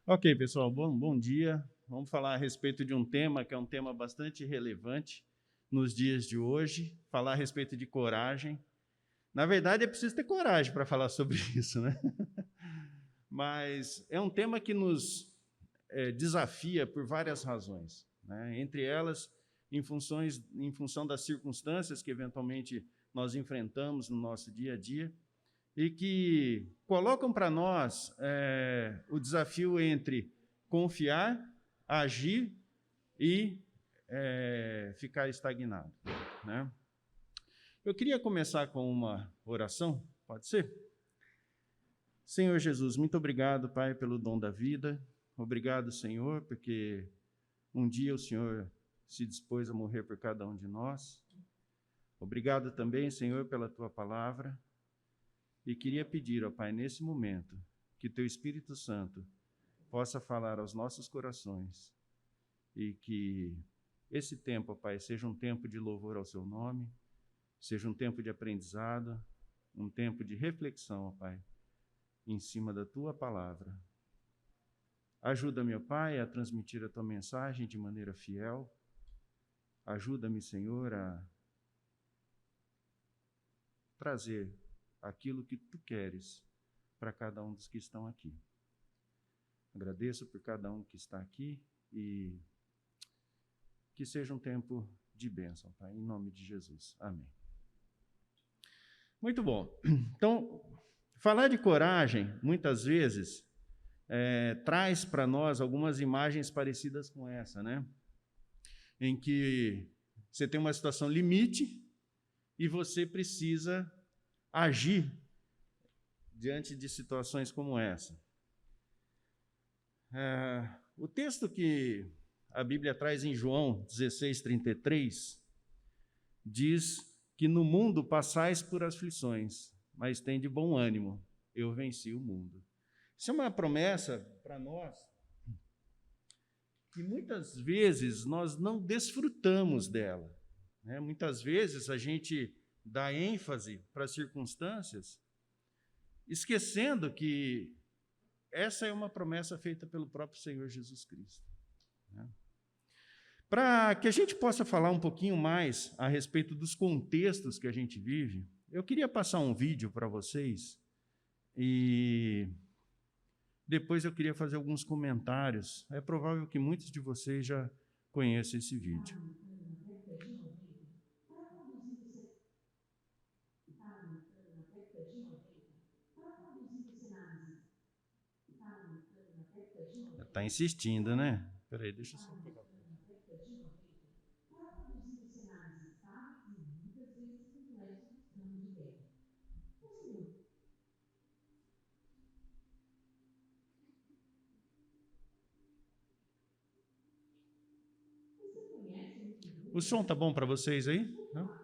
Ok, pessoal, bom dia. Vamos falar a respeito de um tema que é um tema bastante relevante nos dias de hoje, falar a respeito de coragem. Na verdade, é preciso ter coragem para falar sobre isso, né? Mas é um tema que nos desafia por várias razões, né? Entre elas, em função das circunstâncias que eventualmente nós enfrentamos no nosso dia a dia, e que colocam para nós o desafio entre confiar, agir e ficar estagnado, né? Eu queria começar com uma oração, pode ser? Senhor Jesus, muito obrigado, Pai, pelo dom da vida. Obrigado, Senhor, porque um dia o Senhor se dispôs a morrer por cada um de nós. Obrigado também, Senhor, pela tua palavra. E queria pedir, ó Pai, nesse momento, que teu Espírito Santo possa falar aos nossos corações e que esse tempo, ó Pai, seja um tempo de louvor ao seu nome, seja um tempo de aprendizado, um tempo de reflexão, ó Pai, em cima da tua palavra. Ajuda-me, ó Pai, a transmitir a tua mensagem de maneira fiel. Ajuda-me, Senhor, a trazer aquilo que tu queres para cada um dos que estão aqui. Agradeço por cada um que está aqui e que seja um tempo de bênção, Pai, em nome de Jesus. Amém. Muito bom. Então, falar de coragem, muitas vezes, traz para nós algumas imagens parecidas com essa, né? Em que você tem uma situação limite e você precisa agir diante de situações como essa. O texto que a Bíblia traz em João 16:33 diz que no mundo passais por aflições, mas tem de bom ânimo, eu venci o mundo. Isso é uma promessa para nós que muitas vezes nós não desfrutamos dela, né? Muitas vezes a gente dá ênfase para as circunstâncias, esquecendo que essa é uma promessa feita pelo próprio Senhor Jesus Cristo, né? Para que a gente possa falar um pouquinho mais a respeito dos contextos que a gente vive, eu queria passar um vídeo para vocês e depois eu queria fazer alguns comentários. É provável que muitos de vocês já conheçam esse vídeo. Está insistindo, né? Espera aí, deixa eu só pegar. O som tá bom para vocês aí? Não?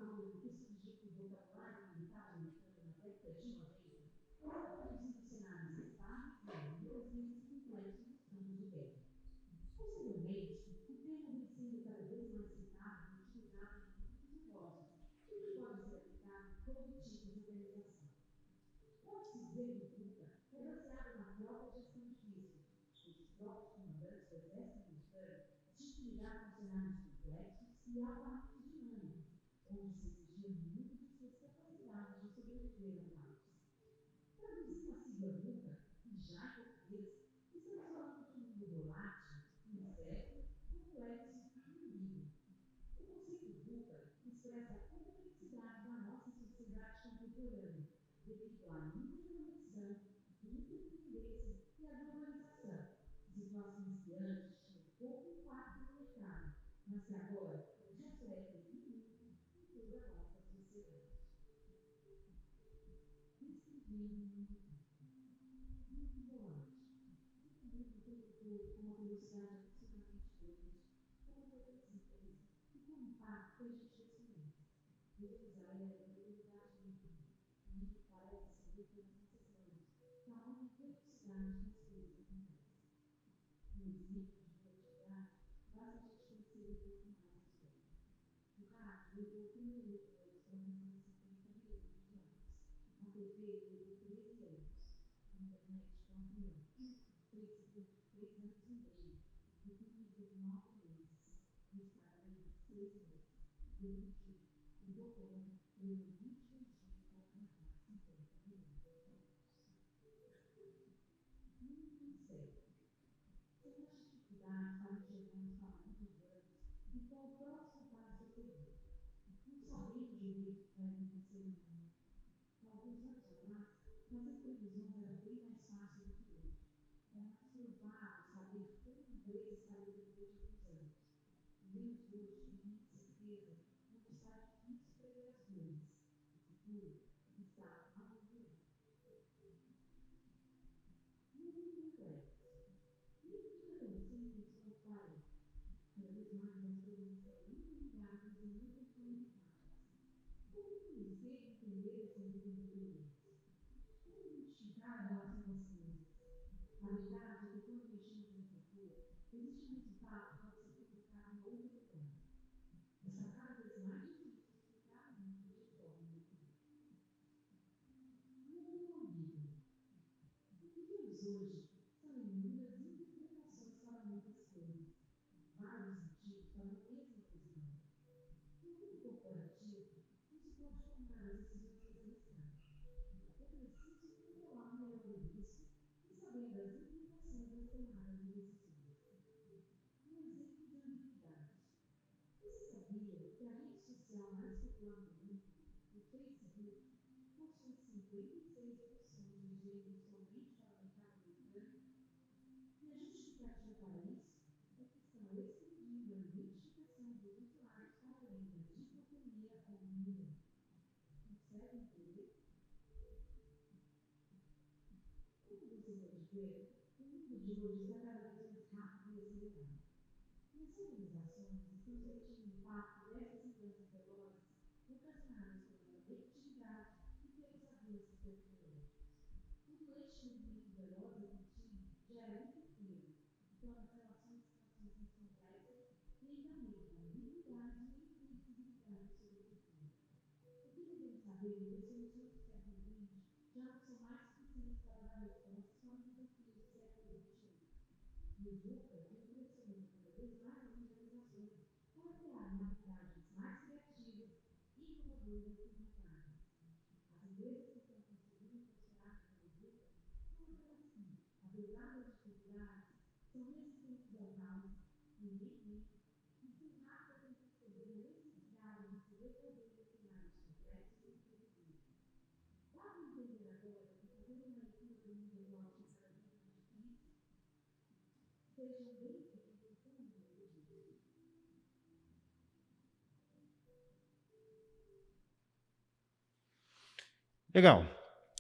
Legal.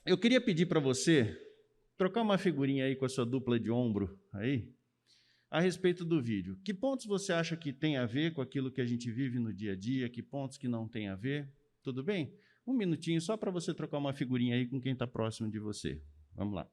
Eu queria pedir para você trocar uma figurinha aí com a sua dupla de ombro aí, a respeito do vídeo. Que pontos você acha que tem a ver com aquilo que a gente vive no dia a dia? Que pontos que não tem a ver? Tudo bem? Um minutinho só para você trocar uma figurinha aí com quem está próximo de você. Vamos lá.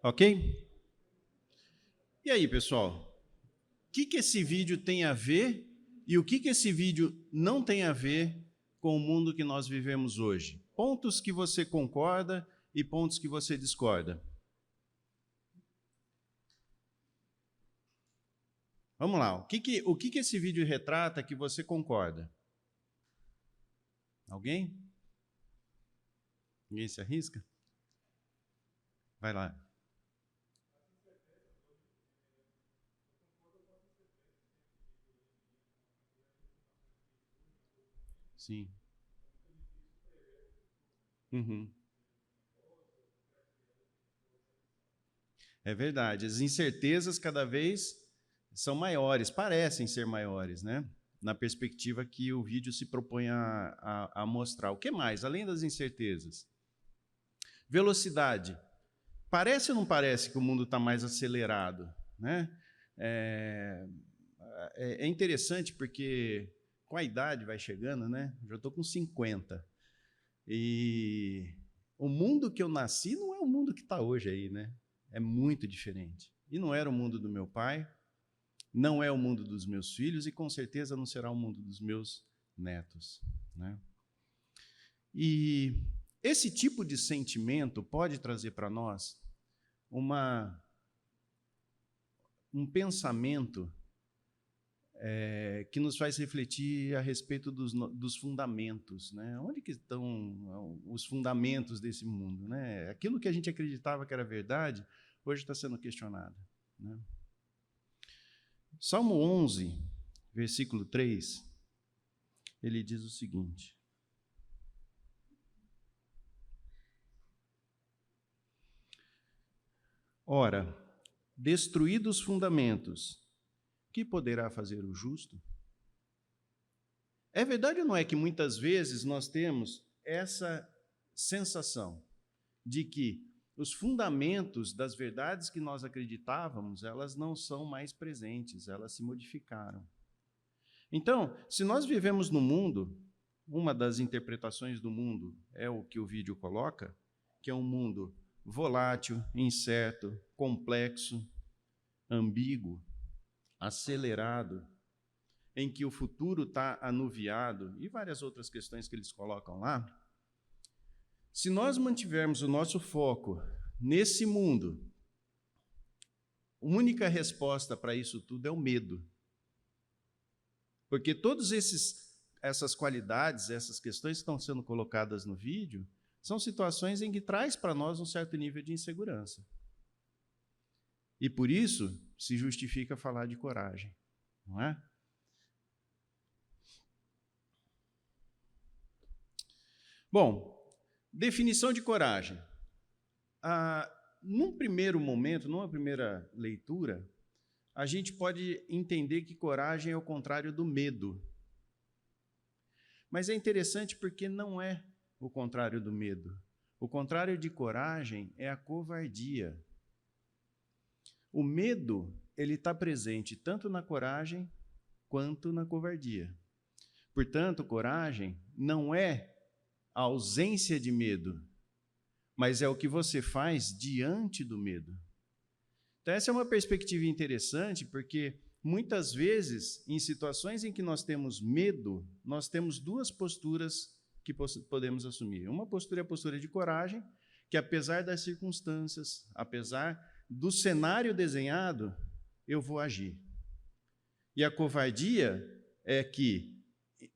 Ok? E aí, pessoal? O que esse vídeo tem a ver e o que esse vídeo não tem a ver com o mundo que nós vivemos hoje? Pontos que você concorda e pontos que você discorda. Vamos lá. O que esse vídeo retrata que você concorda? Alguém? Ninguém se arrisca? Vai lá. Sim. Uhum. É verdade. As incertezas cada vez são maiores, parecem ser maiores, né? Na perspectiva que o vídeo se propõe a mostrar. O que mais, além das incertezas? Velocidade. Parece ou não parece que o mundo está mais acelerado, né? É interessante porque com a idade vai chegando, né? Eu já estou com 50. E o mundo que eu nasci não é o mundo que está hoje aí, né? É muito diferente. E não era o mundo do meu pai, não é o mundo dos meus filhos e com certeza não será o mundo dos meus netos, né? E esse tipo de sentimento pode trazer para nós um pensamento que nos faz refletir a respeito dos fundamentos, né? Onde que estão os fundamentos desse mundo, né? Aquilo que a gente acreditava que era verdade, hoje está sendo questionado, né? Salmo 11, versículo 3, ele diz o seguinte: ora, destruídos os fundamentos, que poderá fazer o justo? É verdade ou não é que muitas vezes nós temos essa sensação de que os fundamentos das verdades que nós acreditávamos, elas não são mais presentes, elas se modificaram. Então, se nós vivemos no mundo, uma das interpretações do mundo é o que o vídeo coloca, que é um mundo volátil, incerto, complexo, ambíguo, acelerado, em que o futuro está anuviado, e várias outras questões que eles colocam lá. Se nós mantivermos o nosso foco nesse mundo, a única resposta para isso tudo é o medo. Porque todas essas qualidades, essas questões que estão sendo colocadas no vídeo, são situações em que traz para nós um certo nível de insegurança. E por isso se justifica falar de coragem, não é? Bom, definição de coragem. Num primeiro momento, numa primeira leitura, a gente pode entender que coragem é o contrário do medo. Mas é interessante porque não é o contrário do medo. O contrário de coragem é a covardia. O medo, ele está presente tanto na coragem quanto na covardia. Portanto, coragem não é a ausência de medo, mas é o que você faz diante do medo. Então, essa é uma perspectiva interessante, porque muitas vezes, em situações em que nós temos medo, nós temos duas posturas que podemos assumir. Uma postura é a postura de coragem, que apesar das circunstâncias, apesar do cenário desenhado, eu vou agir. E a covardia é que,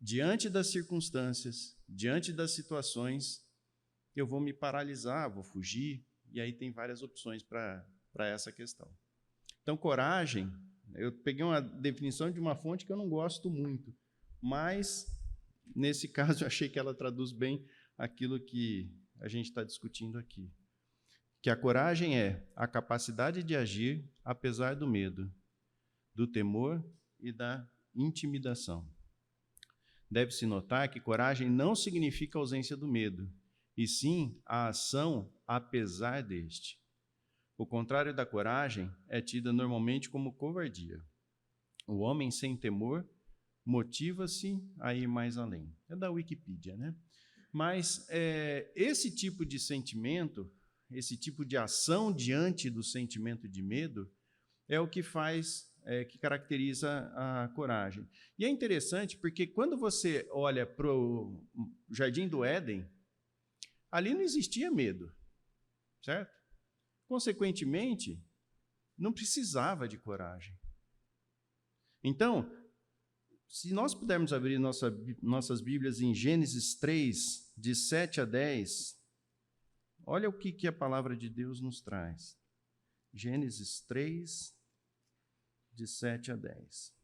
diante das circunstâncias, diante das situações, eu vou me paralisar, vou fugir, e aí tem várias opções para essa questão. Então, coragem, eu peguei uma definição de uma fonte que eu não gosto muito, mas, nesse caso, eu achei que ela traduz bem aquilo que a gente está discutindo aqui. Que a coragem é a capacidade de agir apesar do medo, do temor e da intimidação. Deve-se notar que coragem não significa ausência do medo, e sim a ação apesar deste. O contrário da coragem é tida normalmente como covardia. O homem sem temor motiva-se a ir mais além. É da Wikipedia, né? Mas esse tipo de sentimento, esse tipo de ação diante do sentimento de medo, é o que que caracteriza a coragem. E é interessante porque quando você olha para o Jardim do Éden, ali não existia medo, certo? Consequentemente, não precisava de coragem. Então, se nós pudermos abrir nossas Bíblias em Gênesis 3, de 7 a 10, olha o que a palavra de Deus nos traz. Gênesis 3, de 7 a 10.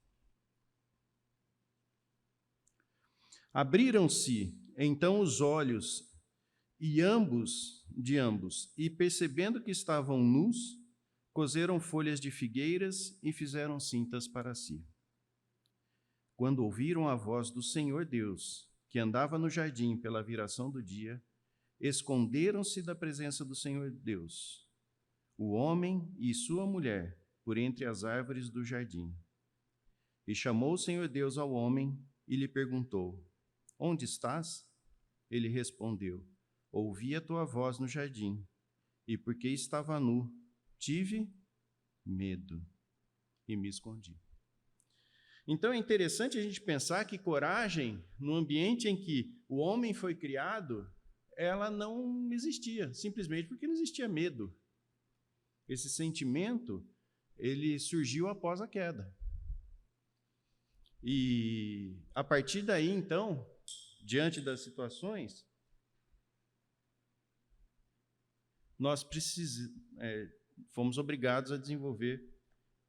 Abriram-se então os olhos de ambos, e percebendo que estavam nus, coseram folhas de figueiras e fizeram cintas para si. Quando ouviram a voz do Senhor Deus, que andava no jardim pela viração do dia, esconderam-se da presença do Senhor Deus, o homem e sua mulher, por entre as árvores do jardim. E chamou o Senhor Deus ao homem e lhe perguntou: Onde estás? Ele respondeu: Ouvi a tua voz no jardim, e porque estava nu, tive medo e me escondi. Então é interessante a gente pensar que coragem, no ambiente em que o homem foi criado, ela não existia, simplesmente porque não existia medo. Esse sentimento, ele surgiu após a queda. E a partir daí, então, diante das situações, nós fomos obrigados a desenvolver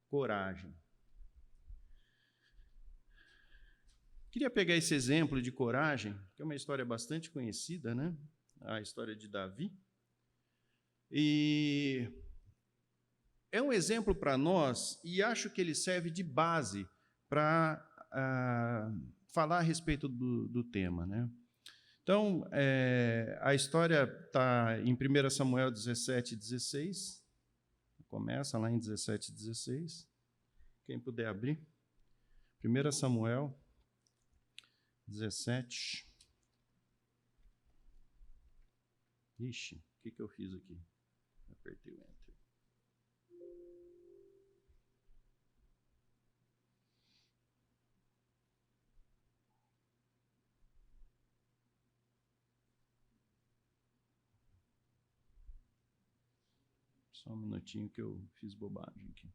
coragem. Queria pegar esse exemplo de coragem, que é uma história bastante conhecida, né? A história de Davi. E é um exemplo para nós, e acho que ele serve de base para falar a respeito do tema, né? Então, a história está em 1 Samuel 17, 16. Começa lá em 17, 16. Quem puder abrir. 1 Samuel 17. Ixi, o que eu fiz aqui? Apertei o Enter. Só um minutinho que eu fiz bobagem aqui.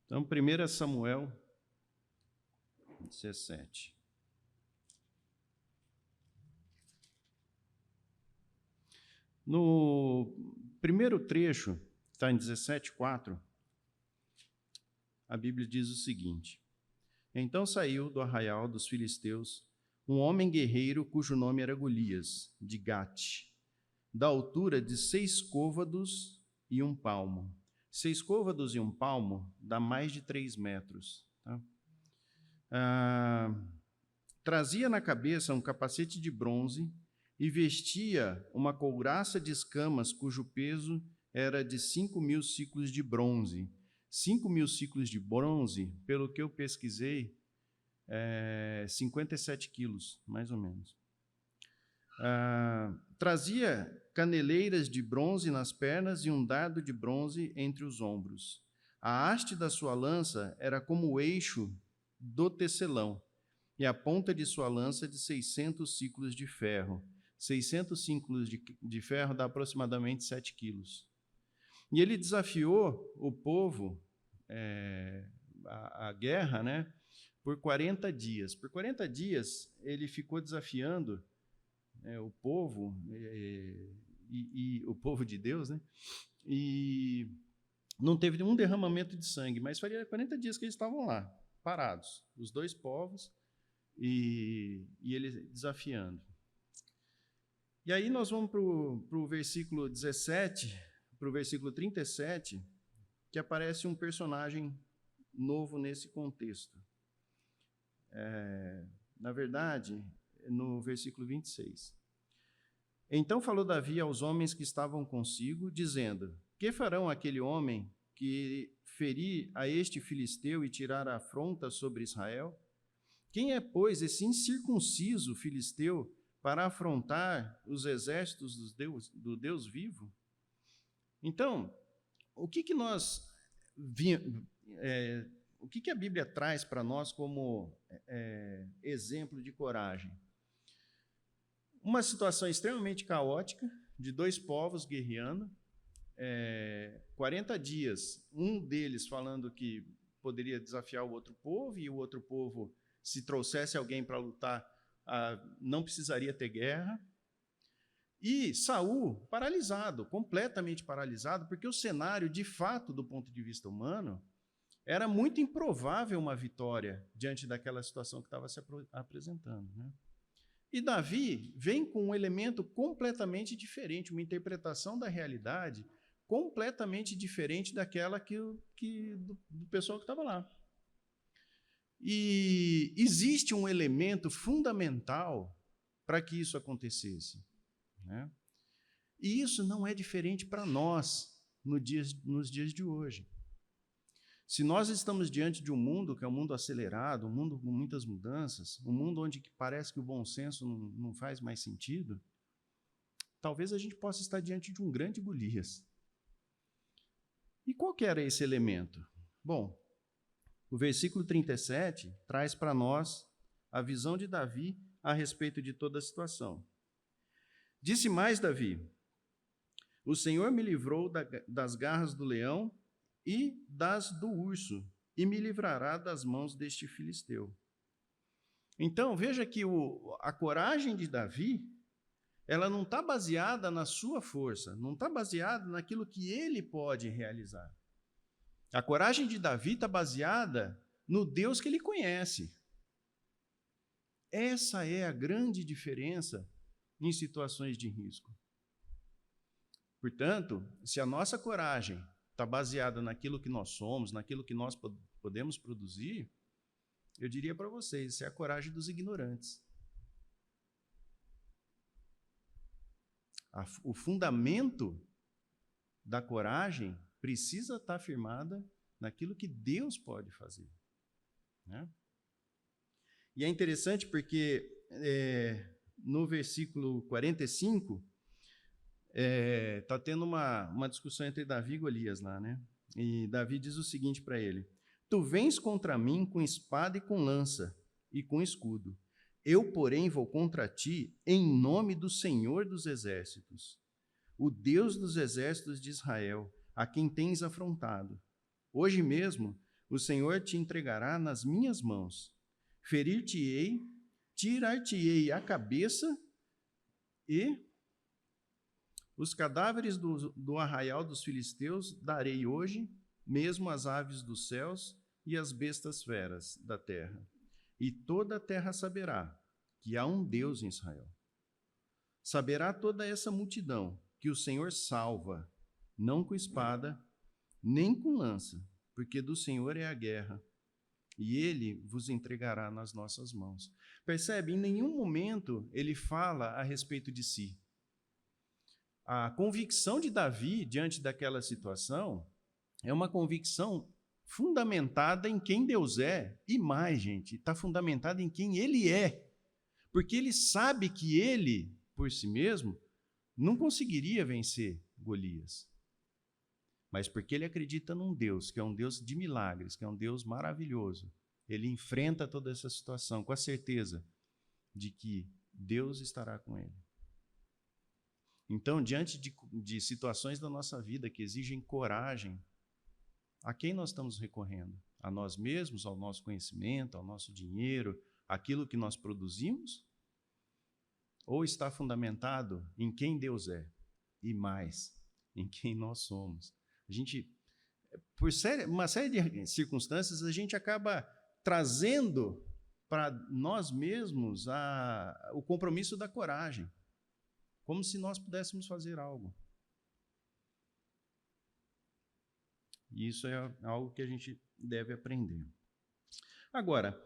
Então, 1 Samuel 17. No primeiro trecho, está em 17:4, a Bíblia diz o seguinte: Então saiu do arraial dos filisteus um homem guerreiro cujo nome era Golias, de Gate, da altura de 6 côvados e 1 palmo. 6 côvados e 1 palmo dá mais de 3 metros. Tá? Trazia na cabeça um capacete de bronze e vestia uma couraça de escamas cujo peso era de 5.000 ciclos de bronze. 5.000 ciclos de bronze, pelo que eu pesquisei, 57 quilos, mais ou menos. Trazia caneleiras de bronze nas pernas e um dardo de bronze entre os ombros. A haste da sua lança era como o eixo do tecelão, e a ponta de sua lança de 600 ciclos de ferro. 600 ciclos de ferro dá aproximadamente 7 quilos. E ele desafiou o povo, a guerra, né, por 40 dias. Por 40 dias, ele ficou desafiando o povo, e o povo de Deus, né, e não teve nenhum derramamento de sangue, mas faria 40 dias que eles estavam lá, parados, os dois povos, e ele desafiando. E aí nós vamos para o versículo 17, para o versículo 37, que aparece um personagem novo nesse contexto. Na verdade, no versículo 26. Então falou Davi aos homens que estavam consigo, dizendo: que farão aquele homem que ferir a este filisteu e tirar a afronta sobre Israel? Quem é, pois, esse incircunciso filisteu para afrontar os exércitos do Deus vivo? Então, o que a Bíblia traz para nós como exemplo de coragem? Uma situação extremamente caótica, de dois povos guerreando, 40 dias, um deles falando que poderia desafiar o outro povo, e o outro povo, se trouxesse alguém para lutar, não precisaria ter guerra. E Saul paralisado, completamente paralisado, porque o cenário, de fato, do ponto de vista humano, era muito improvável uma vitória diante daquela situação que estava se apresentando, né? E Davi vem com um elemento completamente diferente, uma interpretação da realidade completamente diferente daquela do pessoal que estava lá. E existe um elemento fundamental para que isso acontecesse, né? E isso não é diferente para nós nos dias de hoje. Se nós estamos diante de um mundo que é um mundo acelerado, um mundo com muitas mudanças, um mundo onde parece que o bom senso não faz mais sentido, talvez a gente possa estar diante de um grande Golias. E qual que era esse elemento? Bom, o versículo 37 traz para nós a visão de Davi a respeito de toda a situação. Disse mais Davi: o Senhor me livrou das garras do leão e das do urso, e me livrará das mãos deste filisteu. Então, veja que a coragem de Davi, ela não está baseada na sua força, não está baseada naquilo que ele pode realizar. A coragem de Davi está baseada no Deus que ele conhece. Essa é a grande diferença em situações de risco. Portanto, se a nossa coragem está baseada naquilo que nós somos, naquilo que nós podemos produzir, eu diria para vocês, isso é a coragem dos ignorantes. O fundamento da coragem precisa estar firmada naquilo que Deus pode fazer, né? E é interessante porque no versículo 45, está tendo uma discussão entre Davi e Golias lá, né? E Davi diz o seguinte para ele: tu vens contra mim com espada e com lança e com escudo. Eu, porém, vou contra ti em nome do Senhor dos Exércitos, o Deus dos exércitos de Israel, a quem tens afrontado. Hoje mesmo o Senhor te entregará nas minhas mãos. Ferir-te-ei, tirar-te-ei a cabeça e os cadáveres do arraial dos filisteus darei hoje, mesmo às aves dos céus e às bestas feras da terra. E toda a terra saberá que há um Deus em Israel. Saberá toda essa multidão que o Senhor salva, não com espada, nem com lança, porque do Senhor é a guerra, e ele vos entregará nas nossas mãos. Percebe? Em nenhum momento ele fala a respeito de si. A convicção de Davi diante daquela situação é uma convicção fundamentada em quem Deus é, e mais, gente, está fundamentada em quem ele é, porque ele sabe que ele, por si mesmo, não conseguiria vencer Golias, mas porque ele acredita num Deus, que é um Deus de milagres, que é um Deus maravilhoso, ele enfrenta toda essa situação com a certeza de que Deus estará com ele. Então, diante de situações da nossa vida que exigem coragem, a quem nós estamos recorrendo? A nós mesmos, ao nosso conhecimento, ao nosso dinheiro, aquilo que nós produzimos? Ou está fundamentado em quem Deus é e mais, em quem nós somos? A gente, por uma série de circunstâncias, a gente acaba trazendo para nós mesmos o compromisso da coragem, como se nós pudéssemos fazer algo. E isso é algo que a gente deve aprender. Agora,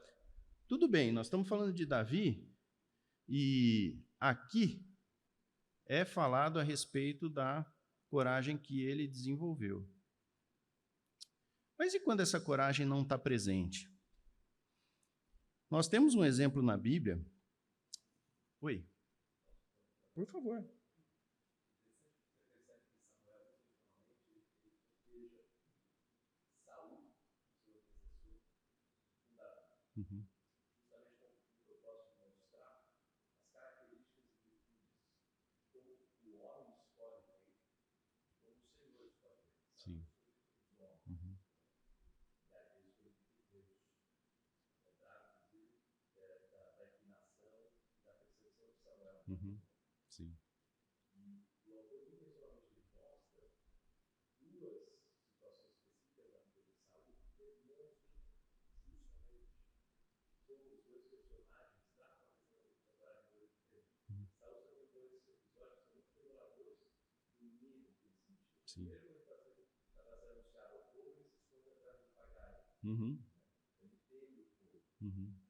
tudo bem, nós estamos falando de Davi, e aqui é falado a respeito da coragem que ele desenvolveu. Mas e quando essa coragem não está presente? Nós temos um exemplo na Bíblia. Oi, por favor. Uhum. Sim. Uhum. Uhum. Sim. Sim. Uhum. Uhum.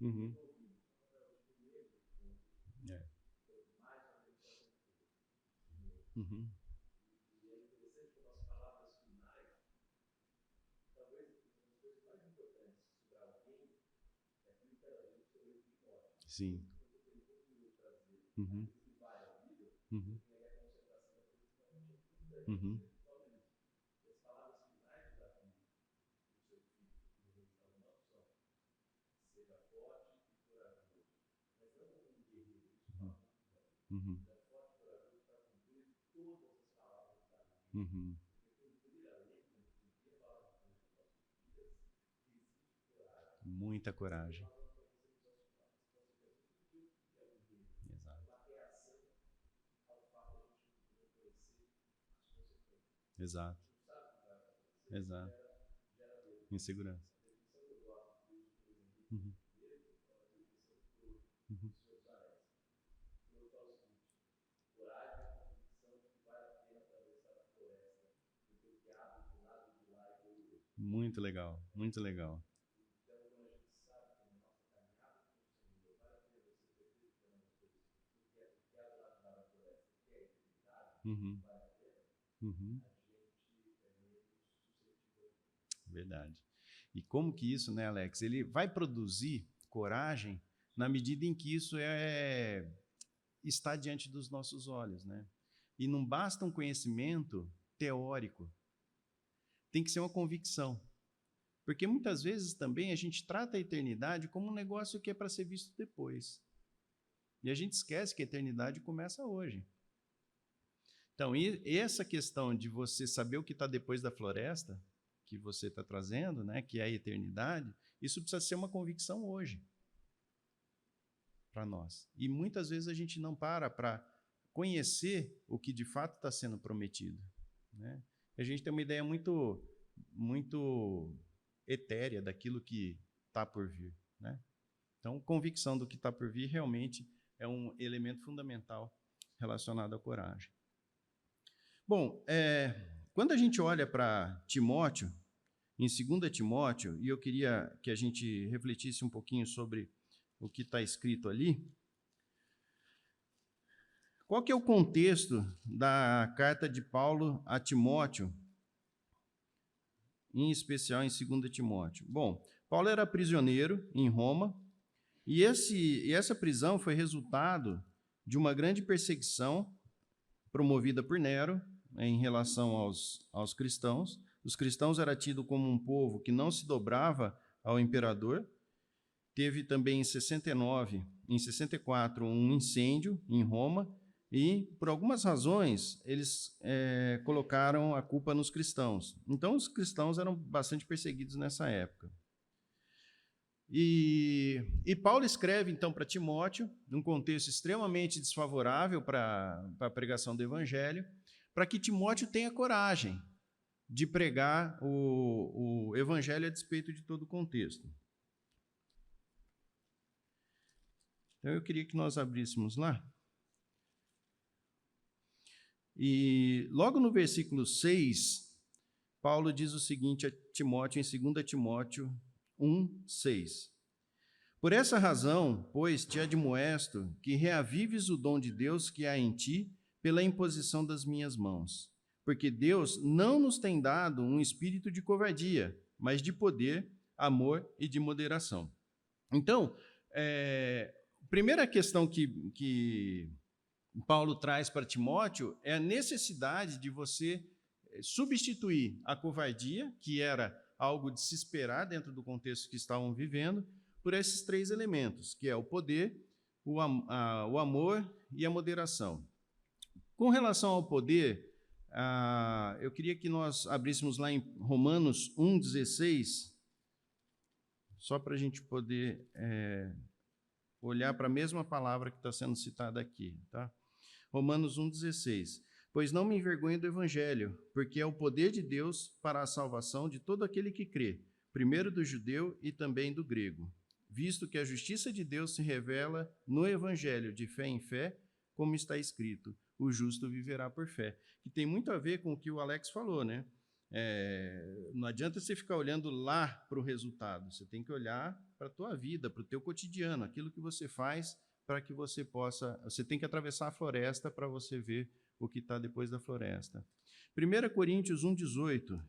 Uhum. É. Uhum. Sim. Uhum. Uhum. Uhum. Uhum. Uhum. Muita coragem. Exato. Exato. Exato. Insegurança. Uhum. Uhum. Muito legal, muito legal. Uhum. Uhum. Verdade. E como que isso, né, Alex? Ele vai produzir coragem na medida em que isso está diante dos nossos olhos, né? E não basta um conhecimento teórico, tem que ser uma convicção. Porque muitas vezes também a gente trata a eternidade como um negócio que é para ser visto depois. E a gente esquece que a eternidade começa hoje. Então, e essa questão de você saber o que está depois da floresta, que você está trazendo, né, que é a eternidade, isso precisa ser uma convicção hoje para nós. E muitas vezes a gente não para conhecer o que de fato está sendo prometido, né? A gente tem uma ideia muito etérea daquilo que está por vir, né? Então, convicção do que está por vir realmente é um elemento fundamental relacionado à coragem. Bom, quando a gente olha para Timóteo, em 2 Timóteo, e eu queria que a gente refletisse um pouquinho sobre o que está escrito ali. Qual que é o contexto da carta de Paulo a Timóteo, em especial em 2 Timóteo? Bom, Paulo era prisioneiro em Roma, e essa prisão foi resultado de uma grande perseguição promovida por Nero, né, em relação aos cristãos. Os cristãos eram tidos como um povo que não se dobrava ao imperador. Teve também em 69, em 64, um incêndio em Roma, e, por algumas razões, eles colocaram a culpa nos cristãos. Então, os cristãos eram bastante perseguidos nessa época. E Paulo escreve, então, para Timóteo, num contexto extremamente desfavorável para a pregação do evangelho, para que Timóteo tenha coragem, de pregar o evangelho a despeito de todo o contexto. Então, eu queria que nós abríssemos lá. E logo no versículo 6, Paulo diz o seguinte a Timóteo, em 2 Timóteo 1:6. Por essa razão, pois, te admoesto que reavives o dom de Deus que há em ti pela imposição das minhas mãos. Porque Deus não nos tem dado um espírito de covardia, mas de poder, amor e de moderação. Então, a primeira questão que Paulo traz para Timóteo é a necessidade de você substituir a covardia, que era algo de se esperar dentro do contexto que estavam vivendo, por esses 3 elementos, que é o poder, o amor e a moderação. Com relação ao poder, eu queria que nós abríssemos lá em Romanos 1:16, só para a gente poder olhar para a mesma palavra que está sendo citada aqui, tá? Romanos 1:16. Pois não me envergonho do evangelho, porque é o poder de Deus para a salvação de todo aquele que crê, primeiro do judeu e também do grego, visto que a justiça de Deus se revela no evangelho de fé em fé, como está escrito, o justo viverá por fé. Que tem muito a ver com o que o Alex falou, né? Não adianta você ficar olhando lá para o resultado, você tem que olhar para a tua vida, para o teu cotidiano, aquilo que você faz para que você tem que atravessar a floresta para você ver o que está depois da floresta. 1 Coríntios 1:18.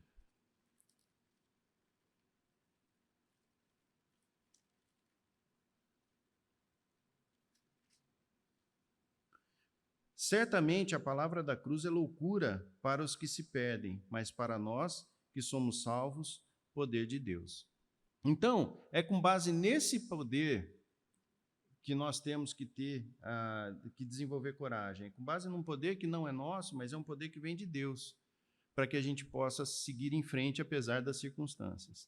Certamente a palavra da cruz é loucura para os que se perdem, mas para nós que somos salvos, poder de Deus. Então, é com base nesse poder que nós temos que que desenvolver coragem. É com base num poder que não é nosso, mas é um poder que vem de Deus, para que a gente possa seguir em frente apesar das circunstâncias.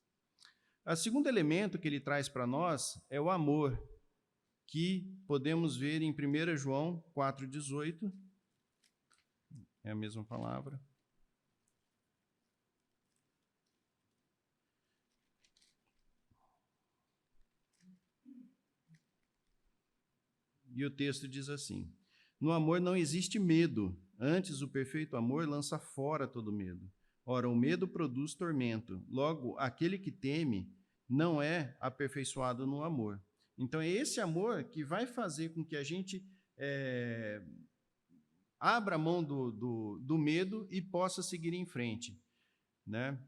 O segundo elemento que ele traz para nós é o amor, que podemos ver em 1 João 4:18, é a mesma palavra. E o texto diz assim: no amor não existe medo, antes o perfeito amor lança fora todo medo. Ora, o medo produz tormento, logo aquele que teme não é aperfeiçoado no amor. Então é esse amor que vai fazer com que a gente abra a mão do medo e possa seguir em frente, né?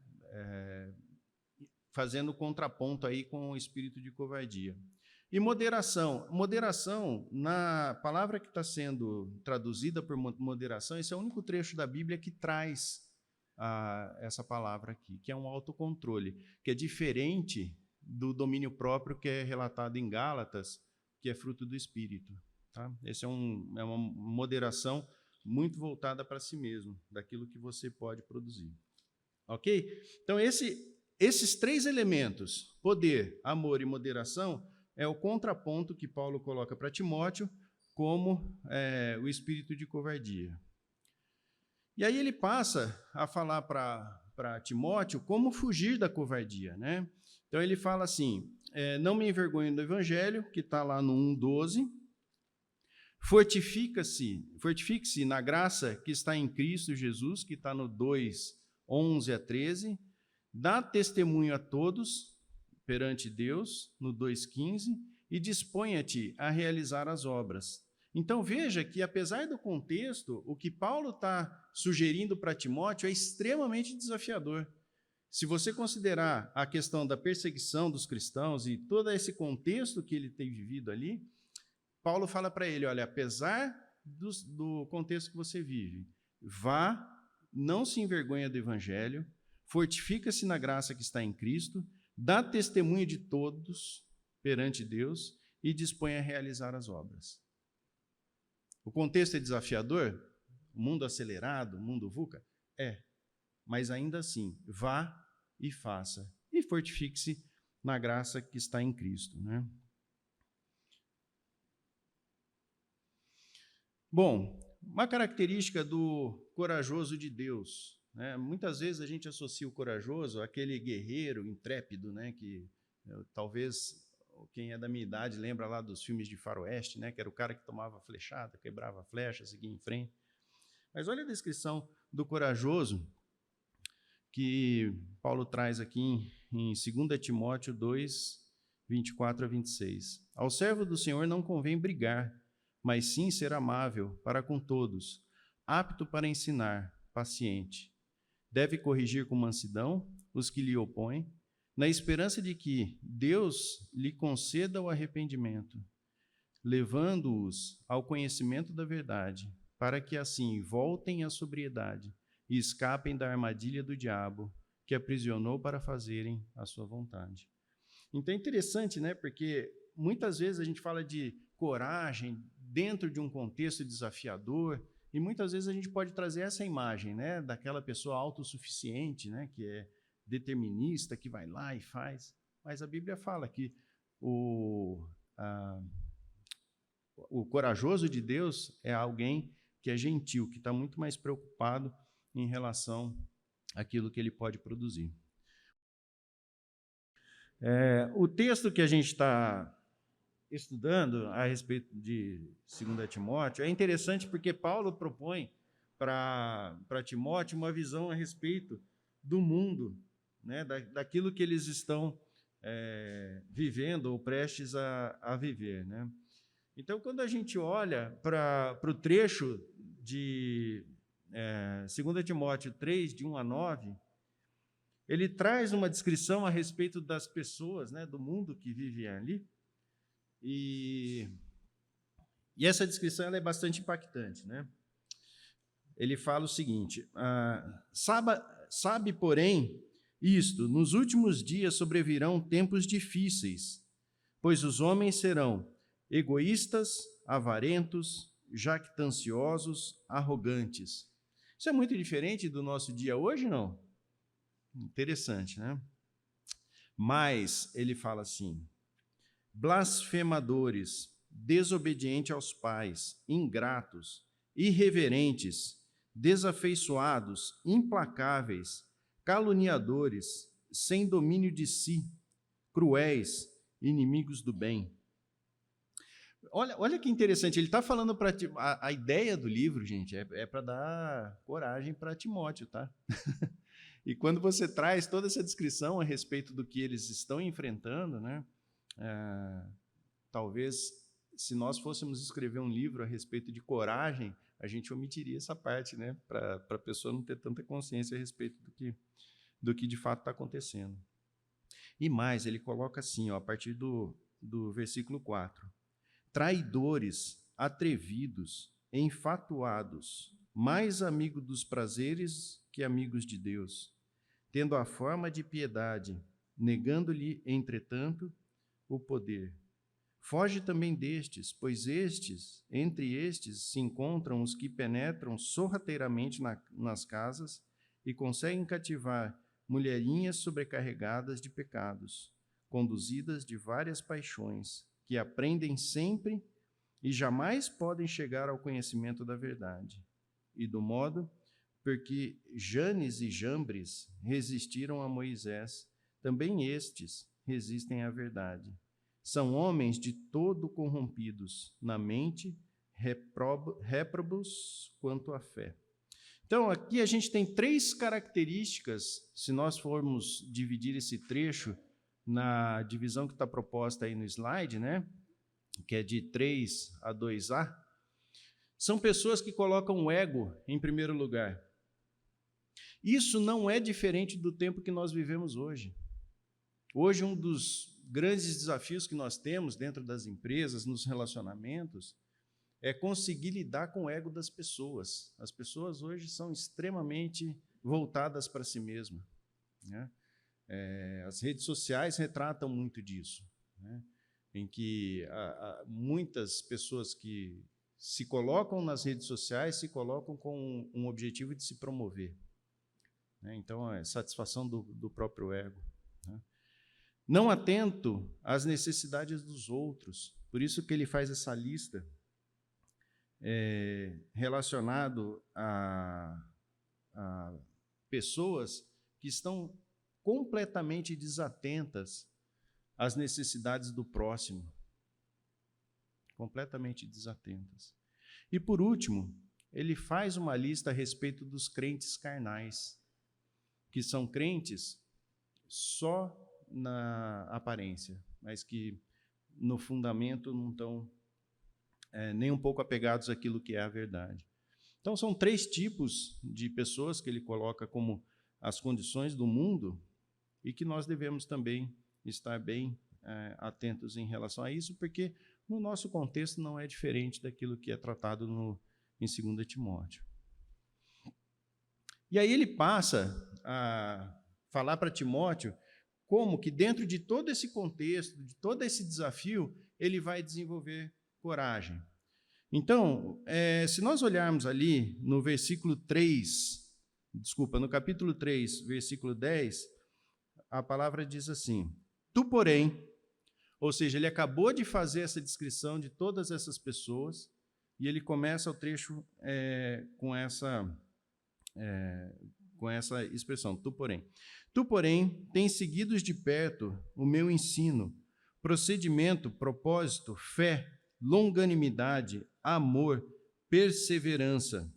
Fazendo contraponto aí com o espírito de covardia. E moderação. Moderação, na palavra que está sendo traduzida por moderação, esse é o único trecho da Bíblia que traz essa palavra aqui, que é um autocontrole, que é diferente do domínio próprio que é relatado em Gálatas, que é fruto do Espírito. Tá? Esse é uma moderação muito voltada para si mesmo, daquilo que você pode produzir. Ok? Então, esses 3 elementos, poder, amor e moderação, é o contraponto que Paulo coloca para Timóteo como o espírito de covardia. E aí ele passa a falar para Timóteo como fugir da covardia, né? Então ele fala assim, não me envergonhe do evangelho, que está lá no 1:12, fortifique-se na graça que está em Cristo Jesus, que está no 2:11-13, dá testemunho a todos perante Deus, no 2:15, e disponha-te a realizar as obras. Então veja que, apesar do contexto, o que Paulo está sugerindo para Timóteo é extremamente desafiador. Se você considerar a questão da perseguição dos cristãos e todo esse contexto que ele tem vivido ali, Paulo fala para ele, olha, apesar do contexto que você vive, vá, não se envergonha do evangelho, fortifica-se na graça que está em Cristo, dá testemunho de todos perante Deus e dispõe a realizar as obras. O contexto é desafiador? O mundo acelerado, o mundo VUCA? Mas ainda assim, vá e faça. E fortifique-se na graça que está em Cristo, né? Bom, uma característica do corajoso de Deus, né? Muitas vezes a gente associa o corajoso àquele guerreiro intrépido, né? Que talvez quem é da minha idade lembra lá dos filmes de faroeste, né? Que era o cara que tomava flechada, quebrava a flecha, seguia em frente. Mas olha a descrição do corajoso que Paulo traz aqui em 2 Timóteo 2, 24 a 26. Ao servo do Senhor não convém brigar, mas sim ser amável para com todos, apto para ensinar, paciente. Deve corrigir com mansidão os que lhe opõem, na esperança de que Deus lhe conceda o arrependimento, levando-os ao conhecimento da verdade, para que assim voltem à sobriedade e escapem da armadilha do diabo, que aprisionou para fazerem a sua vontade. Então é interessante, né? Porque muitas vezes a gente fala de coragem dentro de um contexto desafiador, e muitas vezes a gente pode trazer essa imagem, né? Daquela pessoa autossuficiente, né? Que é determinista, que vai lá e faz. Mas a Bíblia fala que o corajoso de Deus é alguém que é gentil, que está muito mais preocupado em relação àquilo que ele pode produzir. O texto que a gente está estudando a respeito de 2 Timóteo é interessante porque Paulo propõe para Timóteo uma visão a respeito do mundo, né, daquilo que eles estão vivendo ou prestes a viver, né? Então, quando a gente olha para o trecho de 2 Timóteo 3, de 1 a 9, ele traz uma descrição a respeito das pessoas, né, do mundo que vivem ali, e essa descrição ela é bastante impactante, né? Ele fala o seguinte: sabe, porém, isto, nos últimos dias sobrevirão tempos difíceis, pois os homens serão egoístas, avarentos, jactanciosos, arrogantes. Isso é muito diferente do nosso dia hoje, não? Interessante, né? Mas ele fala assim: blasfemadores, desobedientes aos pais, ingratos, irreverentes, desafeiçoados, implacáveis, caluniadores, sem domínio de si, cruéis, inimigos do bem. Olha que interessante, ele está falando para a ideia do livro, gente, é para dar coragem para Timóteo, tá? E quando você traz toda essa descrição a respeito do que eles estão enfrentando, né? Talvez, se nós fôssemos escrever um livro a respeito de coragem, a gente omitiria essa parte, né? Para a pessoa não ter tanta consciência a respeito do que de fato está acontecendo. E mais, ele coloca assim, ó, a partir do versículo 4. Traidores, atrevidos, enfatuados, mais amigos dos prazeres que amigos de Deus, tendo a forma de piedade, negando-lhe, entretanto, o poder. Foge também destes, pois entre estes se encontram os que penetram sorrateiramente nas casas e conseguem cativar mulherinhas sobrecarregadas de pecados, conduzidas de várias paixões, que aprendem sempre e jamais podem chegar ao conhecimento da verdade. E do modo porque Janes e Jambres resistiram a Moisés, também estes resistem à verdade. São homens de todo corrompidos na mente, réprobos quanto à fé. Então, aqui a gente tem 3 características, se nós formos dividir esse trecho na divisão que está proposta aí no slide, né? Que é de 3 a 2a, são pessoas que colocam o ego em primeiro lugar. Isso não é diferente do tempo que nós vivemos hoje. Hoje, um dos grandes desafios que nós temos dentro das empresas, nos relacionamentos, é conseguir lidar com o ego das pessoas. As pessoas hoje são extremamente voltadas para si mesmas, né? As redes sociais retratam muito disso, né? Em que muitas pessoas que se colocam nas redes sociais se colocam com um objetivo de se promover, né? Então, é satisfação do próprio ego, né? Não atento às necessidades dos outros. Por isso que ele faz essa lista relacionado a pessoas que estão completamente desatentas às necessidades do próximo. Completamente desatentas. E, por último, ele faz uma lista a respeito dos crentes carnais, que são crentes só na aparência, mas que no fundamento não estão nem um pouco apegados àquilo que é a verdade. Então, são 3 tipos de pessoas que ele coloca como as condições do mundo e que nós devemos também estar bem atentos em relação a isso, porque no nosso contexto não é diferente daquilo que é tratado em 2 Timóteo. E aí ele passa a falar para Timóteo como que dentro de todo esse contexto, de todo esse desafio, ele vai desenvolver coragem. Então, se nós olharmos ali no no capítulo 3, versículo 10, a palavra diz assim: Tu, porém, ou seja, ele acabou de fazer essa descrição de todas essas pessoas, e ele começa o trecho com essa expressão, tu, porém. Tu, porém, tens seguido de perto o meu ensino, procedimento, propósito, fé, longanimidade, amor, perseverança,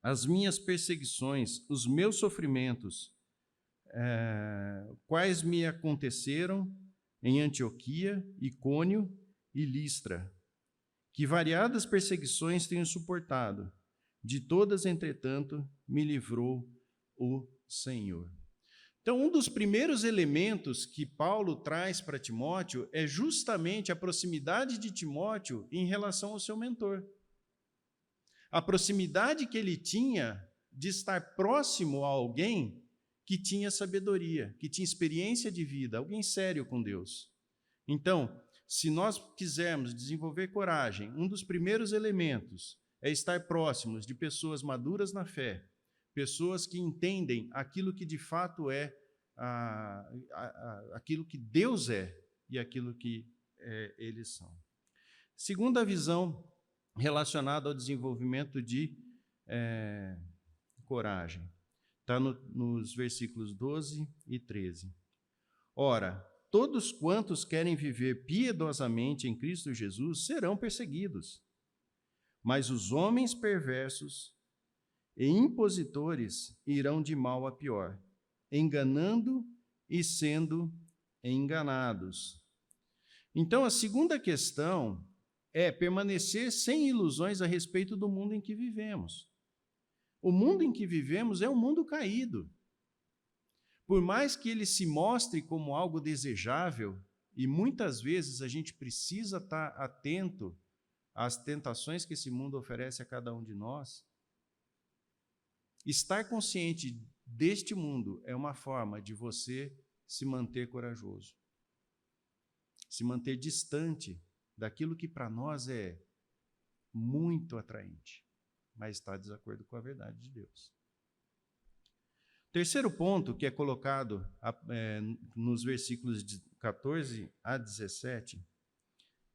as minhas perseguições, os meus sofrimentos, quais me aconteceram em Antioquia, Icônio e Listra, que variadas perseguições tenho suportado. De todas, entretanto, me livrou o Senhor. Então, um dos primeiros elementos que Paulo traz para Timóteo é justamente a proximidade de Timóteo em relação ao seu mentor. A proximidade que ele tinha de estar próximo a alguém que tinha sabedoria, que tinha experiência de vida, alguém sério com Deus. Então, se nós quisermos desenvolver coragem, um dos primeiros elementos é estar próximos de pessoas maduras na fé, pessoas que entendem aquilo que de fato é aquilo que Deus é e aquilo que eles são. Segunda visão relacionada ao desenvolvimento de coragem, está nos versículos 12 e 13. Ora, todos quantos querem viver piedosamente em Cristo Jesus serão perseguidos, mas os homens perversos e impositores irão de mal a pior, enganando e sendo enganados. Então, a segunda questão é permanecer sem ilusões a respeito do mundo em que vivemos. O mundo em que vivemos é um mundo caído. Por mais que ele se mostre como algo desejável, e muitas vezes a gente precisa estar atento às tentações que esse mundo oferece a cada um de nós, estar consciente deste mundo é uma forma de você se manter corajoso, se manter distante daquilo que para nós é muito atraente, mas está de desacordo com a verdade de Deus. Terceiro ponto, que é colocado nos versículos de 14 a 17,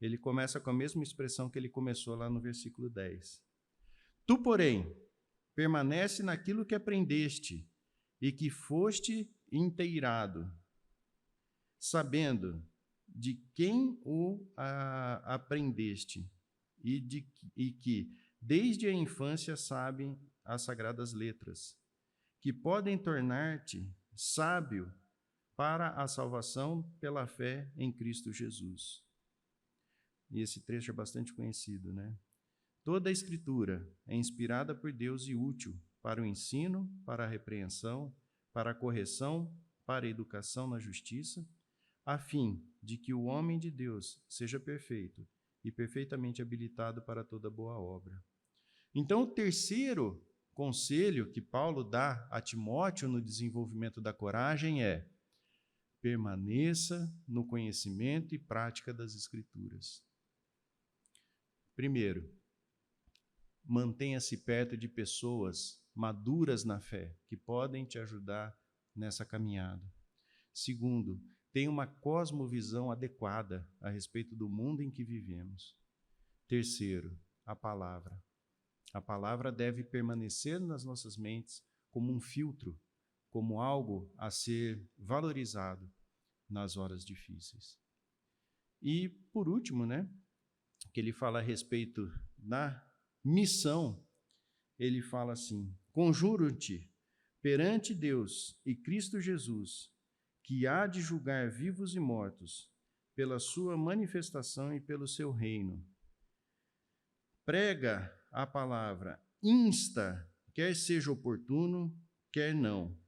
ele começa com a mesma expressão que ele começou lá no versículo 10. Tu, porém, permanece naquilo que aprendeste e que foste inteirado, sabendo de quem o aprendeste e que desde a infância sabem as sagradas letras, que podem tornar-te sábio para a salvação pela fé em Cristo Jesus. E esse trecho é bastante conhecido, né? Toda a Escritura é inspirada por Deus e útil para o ensino, para a repreensão, para a correção, para a educação na justiça, a fim de que o homem de Deus seja perfeito e perfeitamente habilitado para toda boa obra. Então, o terceiro conselho que Paulo dá a Timóteo no desenvolvimento da coragem é: permaneça no conhecimento e prática das Escrituras. Primeiro, mantenha-se perto de pessoas maduras na fé, que podem te ajudar nessa caminhada. Segundo, tenha uma cosmovisão adequada a respeito do mundo em que vivemos. Terceiro, a palavra. A palavra deve permanecer nas nossas mentes como um filtro como algo a ser valorizado nas horas difíceis. E, por último, que ele fala a respeito da missão, ele fala assim: conjuro-te perante Deus e Cristo Jesus, que há de julgar vivos e mortos, pela sua manifestação e pelo seu reino. Prega a palavra, insta, quer seja oportuno, quer não.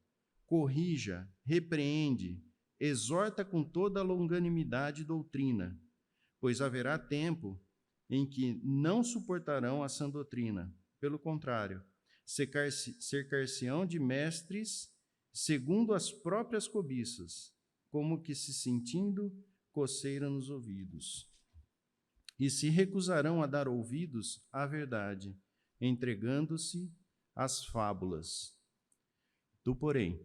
Corrija, repreende, exorta com toda a longanimidade e doutrina, pois haverá tempo em que não suportarão a sã doutrina. Pelo contrário, cercar-se-ão de mestres segundo as próprias cobiças, como que se sentindo coceira nos ouvidos. E se recusarão a dar ouvidos à verdade, entregando-se às fábulas. Tu, porém,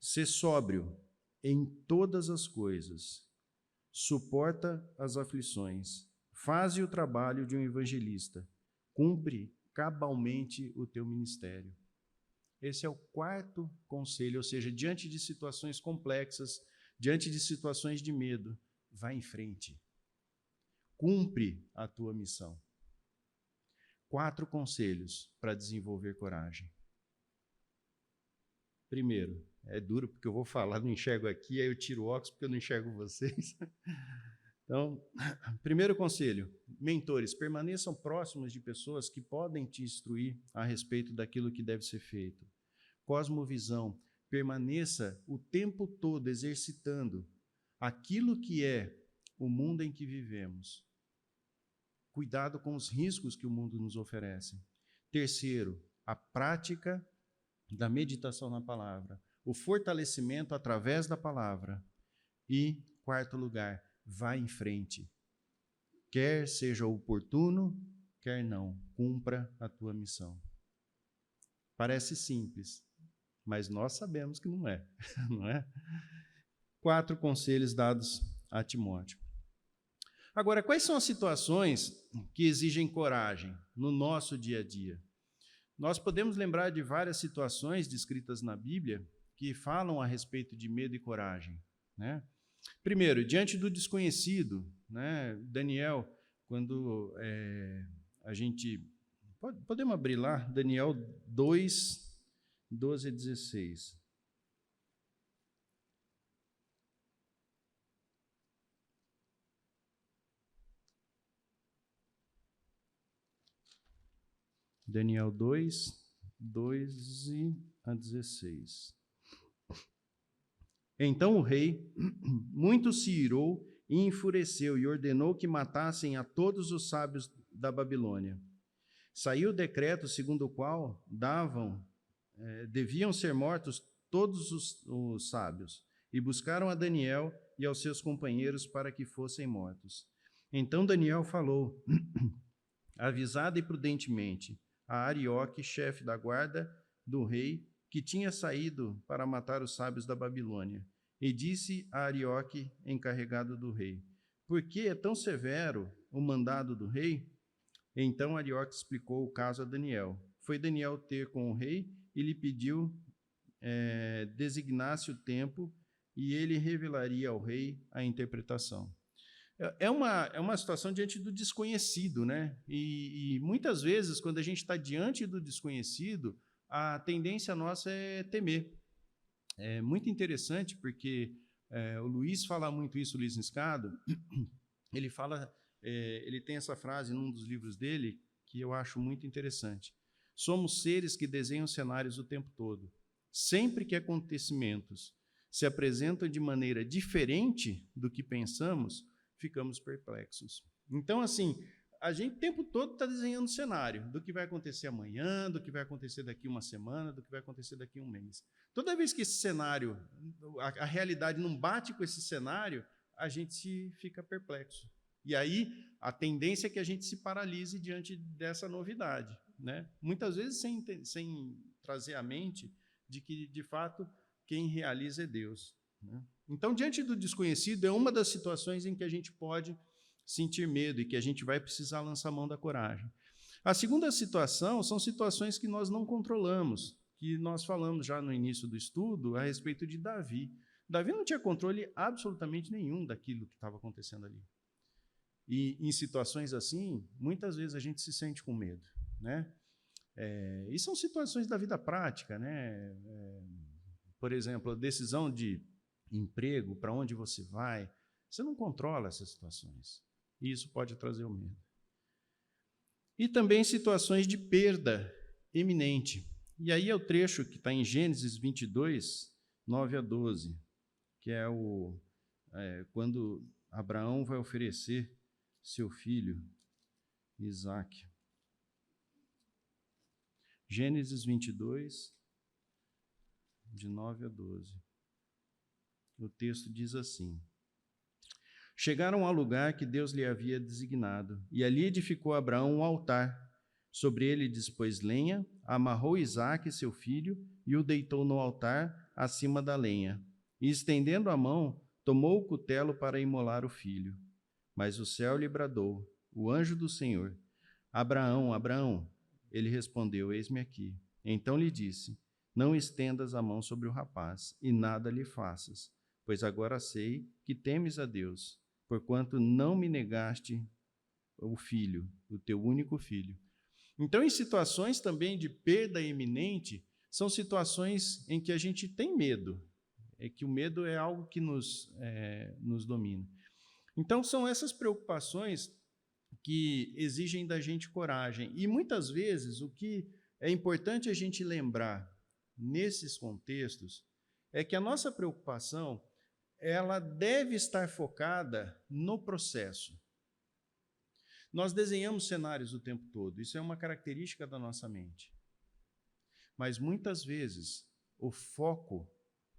sê sóbrio em todas as coisas, suporta as aflições, faze o trabalho de um evangelista, cumpre cabalmente o teu ministério. Esse é o quarto conselho, ou seja, diante de situações complexas, diante de situações de medo, vá em frente. Cumpre a tua missão. 4 conselhos para desenvolver coragem. Primeiro, é duro porque eu vou falar, não enxergo aqui, aí eu tiro o óculos porque eu não enxergo vocês. Então, primeiro conselho, mentores, permaneçam próximos de pessoas que podem te instruir a respeito daquilo que deve ser feito. Cosmovisão, permaneça o tempo todo exercitando aquilo que é o mundo em que vivemos. Cuidado com os riscos que o mundo nos oferece. Terceiro, a prática da meditação na palavra, o fortalecimento através da palavra. E, quarto lugar, vá em frente. Quer seja oportuno, quer não, cumpra a tua missão. Parece simples, mas nós sabemos que não é, não é? 4 conselhos dados a Timóteo. Agora, quais são as situações que exigem coragem no nosso dia a dia? Nós podemos lembrar de várias situações descritas na Bíblia que falam a respeito de medo e coragem, né? Primeiro, diante do desconhecido, né? Daniel, quando a gente... Podemos abrir lá, Daniel 2, 12 a 16. Daniel 2, 12 a 16. Então o rei muito se irou e enfureceu e ordenou que matassem a todos os sábios da Babilônia. Saiu o decreto segundo o qual deviam ser mortos todos os sábios, e buscaram a Daniel e aos seus companheiros para que fossem mortos. Então Daniel falou, avisado e prudentemente, a Arioque, chefe da guarda do rei, que tinha saído para matar os sábios da Babilônia, e disse a Arioque, encarregado do rei, por que é tão severo o mandado do rei? Então Arioque explicou o caso a Daniel. Foi Daniel ter com o rei e lhe pediu designasse o tempo e ele revelaria ao rei a interpretação. É uma situação diante do desconhecido, né? E muitas vezes, quando a gente está diante do desconhecido, a tendência nossa é temer. É muito interessante porque o Luiz fala muito isso, o Luiz Niscado, ele fala, ele tem essa frase num dos livros dele que eu acho muito interessante. Somos seres que desenham cenários o tempo todo. Sempre que acontecimentos se apresentam de maneira diferente do que pensamos, ficamos perplexos. Então, assim, a gente o tempo todo está desenhando cenário do que vai acontecer amanhã, do que vai acontecer daqui uma semana, do que vai acontecer daqui um mês. Toda vez que esse cenário, a realidade não bate com esse cenário, a gente fica perplexo. E aí, a tendência é que a gente se paralise diante dessa novidade, né? Muitas vezes sem trazer à mente de que, de fato, quem realiza é Deus, né? Então, diante do desconhecido, é uma das situações em que a gente pode sentir medo e que a gente vai precisar lançar mão da coragem. A segunda situação são situações que nós não controlamos, que nós falamos já no início do estudo a respeito de Davi. Davi não tinha controle absolutamente nenhum daquilo que estava acontecendo ali. E em situações assim, muitas vezes a gente se sente com medo, né? E são situações da vida prática, né? Por exemplo, a decisão de emprego, para onde você vai, você não controla essas situações. E isso pode trazer o medo. E também situações de perda iminente. E aí é o trecho que está em Gênesis 22, 9 a 12, que é quando Abraão vai oferecer seu filho, Isaque. Gênesis 22, de 9 a 12. O texto diz assim: Chegaram ao lugar que Deus lhe havia designado, e ali edificou Abraão um altar. Sobre ele dispôs lenha, amarrou Isaque, seu filho, e o deitou no altar acima da lenha. E, estendendo a mão, tomou o cutelo para imolar o filho. Mas o céu lhe bradou, o anjo do Senhor: Abraão, Abraão. Ele respondeu: Eis-me aqui. Então lhe disse: Não estendas a mão sobre o rapaz, e nada lhe faças, pois agora sei que temes a Deus, porquanto não me negaste o filho, o teu único filho. Então, em situações também de perda iminente, são situações em que a gente tem medo, é que o medo é algo que nos domina. Então, são essas preocupações que exigem da gente coragem. E, muitas vezes, o que é importante a gente lembrar nesses contextos é que a nossa preocupação ela deve estar focada no processo. Nós desenhamos cenários o tempo todo, isso é uma característica da nossa mente. Mas, muitas vezes, o foco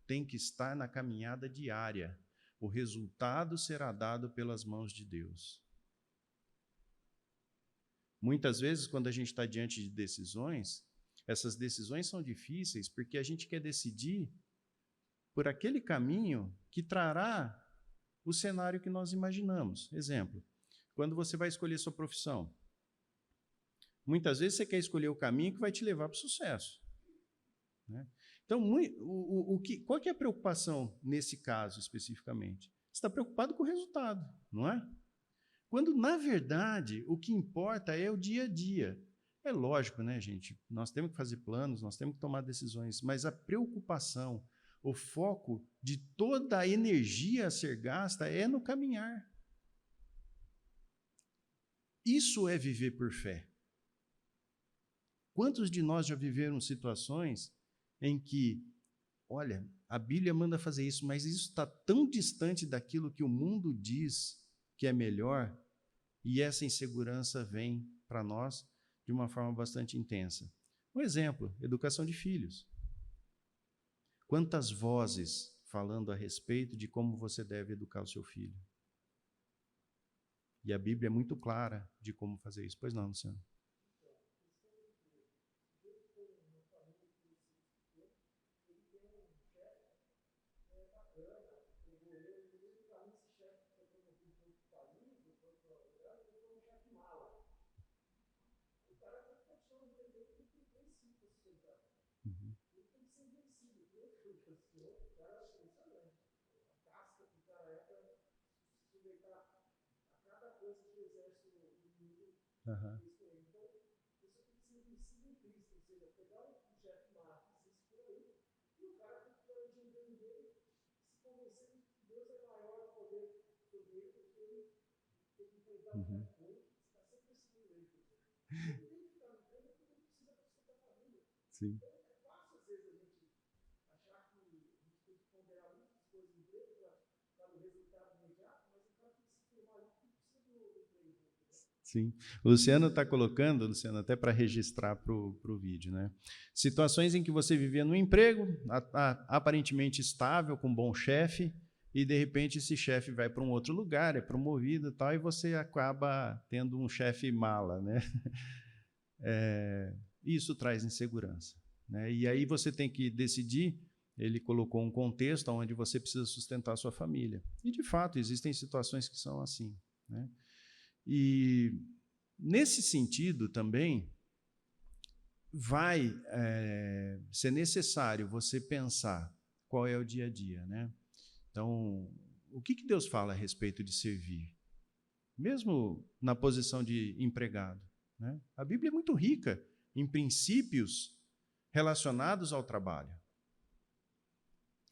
tem que estar na caminhada diária. O resultado será dado pelas mãos de Deus. Muitas vezes, quando a gente está diante de decisões, essas decisões são difíceis porque a gente quer decidir por aquele caminho que trará o cenário que nós imaginamos. Exemplo, quando você vai escolher sua profissão, muitas vezes você quer escolher o caminho que vai te levar para o sucesso, né? Então, qual que é a preocupação nesse caso especificamente? Você está preocupado com o resultado, não é? Quando, na verdade, o que importa é o dia a dia. É lógico, né, gente? Nós temos que fazer planos, nós temos que tomar decisões, mas a preocupação, o foco de toda a energia a ser gasta é no caminhar. Isso é viver por fé. Quantos de nós já viveram situações em que, olha, a Bíblia manda fazer isso, mas isso está tão distante daquilo que o mundo diz que é melhor, e essa insegurança vem para nós de uma forma bastante intensa. Um exemplo, educação de filhos. Quantas vozes falando a respeito de como você deve educar o seu filho? E a Bíblia é muito clara de como fazer isso. Pois não, Luciano? Uhum. Uhum. Uhum. Sim. Sim. O Luciano está colocando, Luciano, até para registrar para o vídeo, né? Situações em que você vivia num emprego aparentemente estável, com um bom chefe, e de repente esse chefe vai para um outro lugar, é promovido e tal, e você acaba tendo um chefe mala, né? Isso traz insegurança, né? E aí você tem que decidir. Ele colocou um contexto onde você precisa sustentar a sua família. E, de fato, existem situações que são assim, né? E, nesse sentido também, vai ser necessário você pensar qual é o dia a dia, né? Então, o que Deus fala a respeito de servir? Mesmo na posição de empregado, né? A Bíblia é muito rica em princípios relacionados ao trabalho.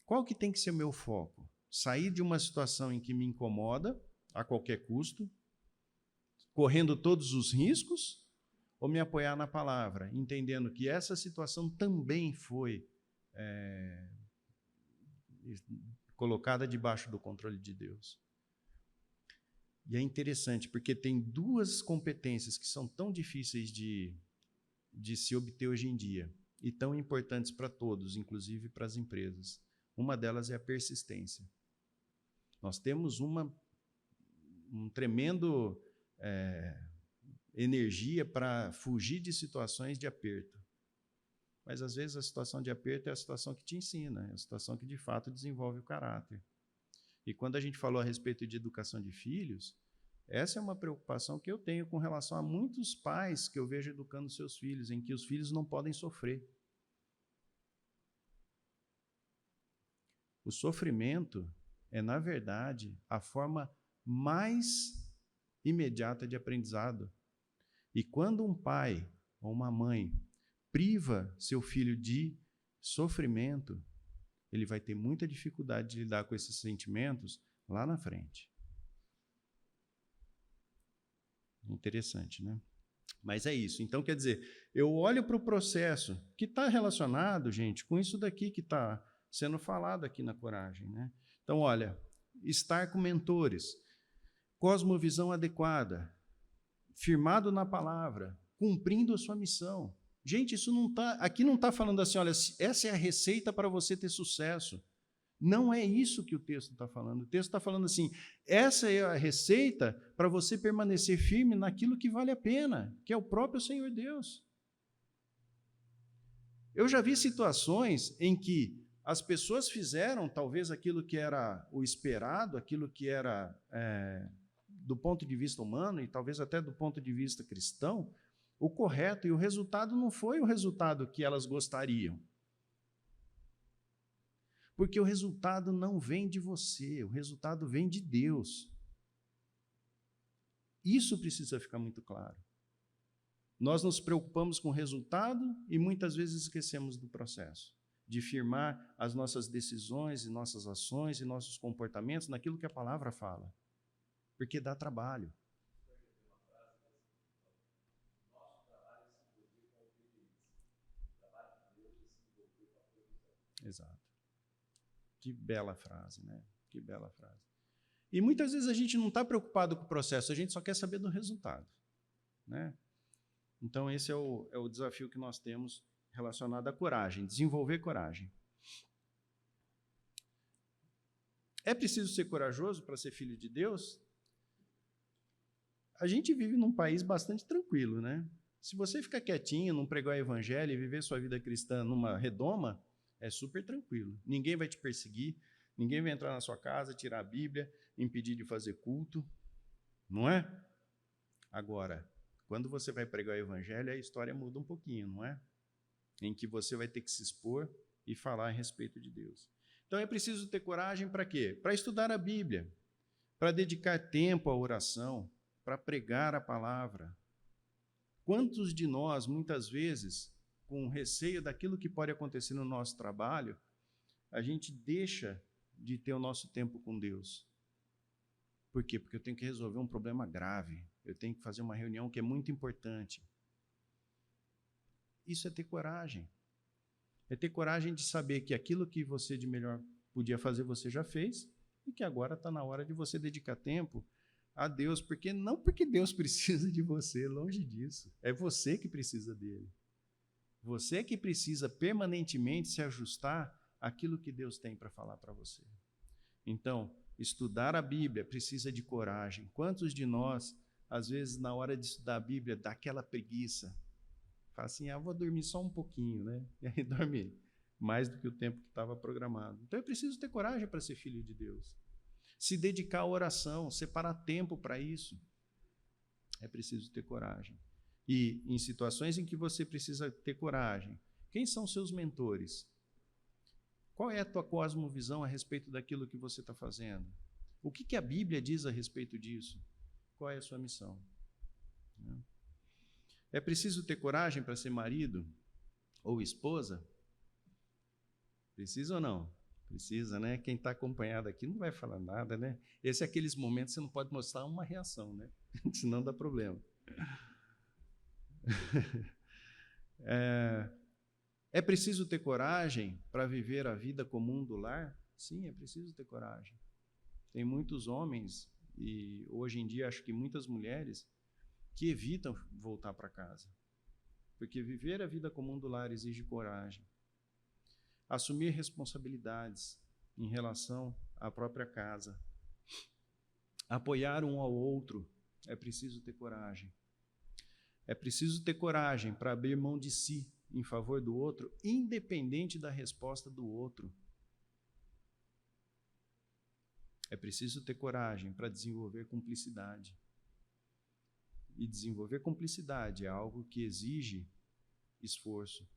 Qual que tem que ser o meu foco? Sair de uma situação em que me incomoda a qualquer custo, correndo todos os riscos, ou me apoiar na palavra, entendendo que essa situação também foi colocada debaixo do controle de Deus. E é interessante, porque tem duas competências que são tão difíceis de se obter hoje em dia, e tão importantes para todos, inclusive para as empresas. Uma delas é a persistência. Nós temos um tremendo energia para fugir de situações de aperto. Mas, às vezes, a situação de aperto é a situação que te ensina, é a situação que, de fato, desenvolve o caráter. E quando a gente falou a respeito de educação de filhos, essa é uma preocupação que eu tenho com relação a muitos pais que eu vejo educando seus filhos, em que os filhos não podem sofrer. O sofrimento é, na verdade, a forma mais imediata de aprendizado. E quando um pai ou uma mãe priva seu filho de sofrimento, ele vai ter muita dificuldade de lidar com esses sentimentos lá na frente. Interessante, né? Mas é isso. Então, quer dizer, eu olho para o processo que está relacionado, gente, com isso daqui que está sendo falado aqui na Coragem, né? Então, olha, estar com mentores, cosmovisão adequada, firmado na palavra, cumprindo a sua missão. Gente, isso não tá, aqui não está falando assim, olha, essa é a receita para você ter sucesso. Não é isso que o texto está falando. O texto está falando assim, essa é a receita para você permanecer firme naquilo que vale a pena, que é o próprio Senhor Deus. Eu já vi situações em que as pessoas fizeram talvez aquilo que era o esperado, aquilo que era do ponto de vista humano e talvez até do ponto de vista cristão, o correto, e o resultado não foi o resultado que elas gostariam. Porque o resultado não vem de você, o resultado vem de Deus. Isso precisa ficar muito claro. Nós nos preocupamos com o resultado e muitas vezes esquecemos do processo, de firmar as nossas decisões e nossas ações e nossos comportamentos naquilo que a palavra fala. Porque dá trabalho. Exato. Que bela frase, né? Que bela frase. E muitas vezes a gente não está preocupado com o processo, a gente só quer saber do resultado, né? Então, esse é o desafio que nós temos relacionado à coragem, desenvolver coragem. É preciso ser corajoso para ser filho de Deus? A gente vive num país bastante tranquilo, né? Se você ficar quietinho, não pregar o evangelho e viver sua vida cristã numa redoma, é super tranquilo. Ninguém vai te perseguir, ninguém vai entrar na sua casa, tirar a Bíblia, impedir de fazer culto, não é? Agora, quando você vai pregar o evangelho, a história muda um pouquinho, não é? Em que você vai ter que se expor e falar a respeito de Deus. Então é preciso ter coragem para quê? Para estudar a Bíblia, para dedicar tempo à oração, para pregar a palavra. Quantos de nós, muitas vezes, com receio daquilo que pode acontecer no nosso trabalho, a gente deixa de ter o nosso tempo com Deus? Por quê? Porque eu tenho que resolver um problema grave, eu tenho que fazer uma reunião que é muito importante. Isso é ter coragem. É ter coragem de saber que aquilo que você de melhor podia fazer, você já fez, e que agora está na hora de você dedicar tempo a Deus, porque não porque Deus precisa de você, longe disso. É você que precisa dele. Você que precisa permanentemente se ajustar àquilo que Deus tem para falar para você. Então, estudar a Bíblia precisa de coragem. Quantos de nós, às vezes, na hora de estudar a Bíblia, dá aquela preguiça? Fala assim, vou dormir só um pouquinho, né? E aí dorme mais do que o tempo que estava programado. Então, é preciso ter coragem para ser filho de Deus. Se dedicar à oração, separar tempo para isso. É preciso ter coragem. E em situações em que você precisa ter coragem, quem são seus mentores? Qual é a tua cosmovisão a respeito daquilo que você está fazendo? O que a Bíblia diz a respeito disso? Qual é a sua missão? É preciso ter coragem para ser marido ou esposa? Precisa ou não? Precisa, né? Quem está acompanhado aqui não vai falar nada, né? Esse é aqueles momentos que você não pode mostrar uma reação, né? Senão dá problema. É preciso ter coragem para viver a vida comum do lar? Sim, é preciso ter coragem. Tem muitos homens, e hoje em dia acho que muitas mulheres, que evitam voltar para casa. Porque viver a vida comum do lar exige coragem. Assumir responsabilidades em relação à própria casa. Apoiar um ao outro, é preciso ter coragem. É preciso ter coragem para abrir mão de si em favor do outro, independente da resposta do outro. É preciso ter coragem para desenvolver cumplicidade. E desenvolver cumplicidade é algo que exige esforço,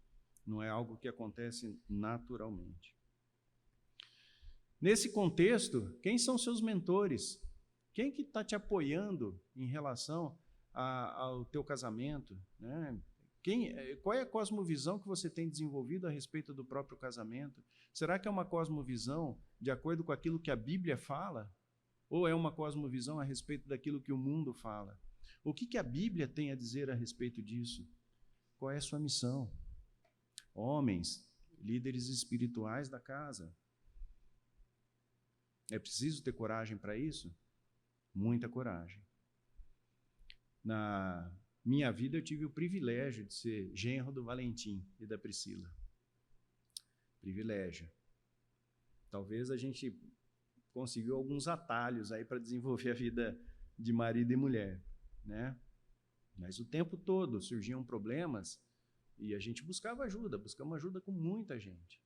não é algo que acontece naturalmente. Nesse contexto, quem são seus mentores? Quem que está te apoiando em relação ao teu casamento, né? Qual é a cosmovisão que você tem desenvolvido a respeito do próprio casamento? Será que é uma cosmovisão de acordo com aquilo que a Bíblia fala? Ou é uma cosmovisão a respeito daquilo que o mundo fala? O que a Bíblia tem a dizer a respeito disso? Qual é a sua missão? Homens, líderes espirituais da casa. É preciso ter coragem para isso? Muita coragem. Na minha vida, eu tive o privilégio de ser genro do Valentim e da Priscila. Privilégio. Talvez a gente conseguiu alguns atalhos aí para desenvolver a vida de marido e mulher, né? Mas o tempo todo surgiam problemas e a gente buscamos ajuda com muita gente.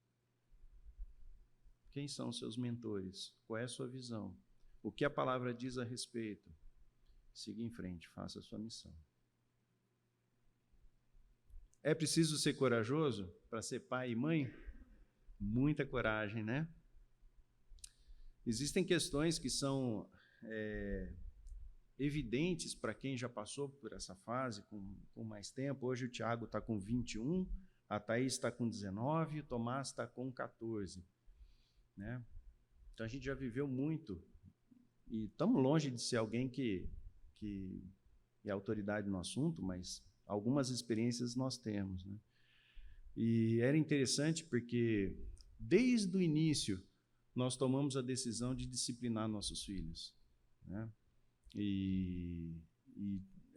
Quem são seus mentores? Qual é a sua visão? O que a palavra diz a respeito? Siga em frente, faça a sua missão. É preciso ser corajoso para ser pai e mãe? Muita coragem, né? Existem questões que são evidentes para quem já passou por essa fase com mais tempo. Hoje o Tiago está com 21, a Thaís está com 19, o Tomás está com 14. Né? Então a gente já viveu muito e estamos longe de ser alguém que é autoridade no assunto, mas algumas experiências nós temos. Né? E era interessante porque desde o início nós tomamos a decisão de disciplinar nossos filhos. Né? E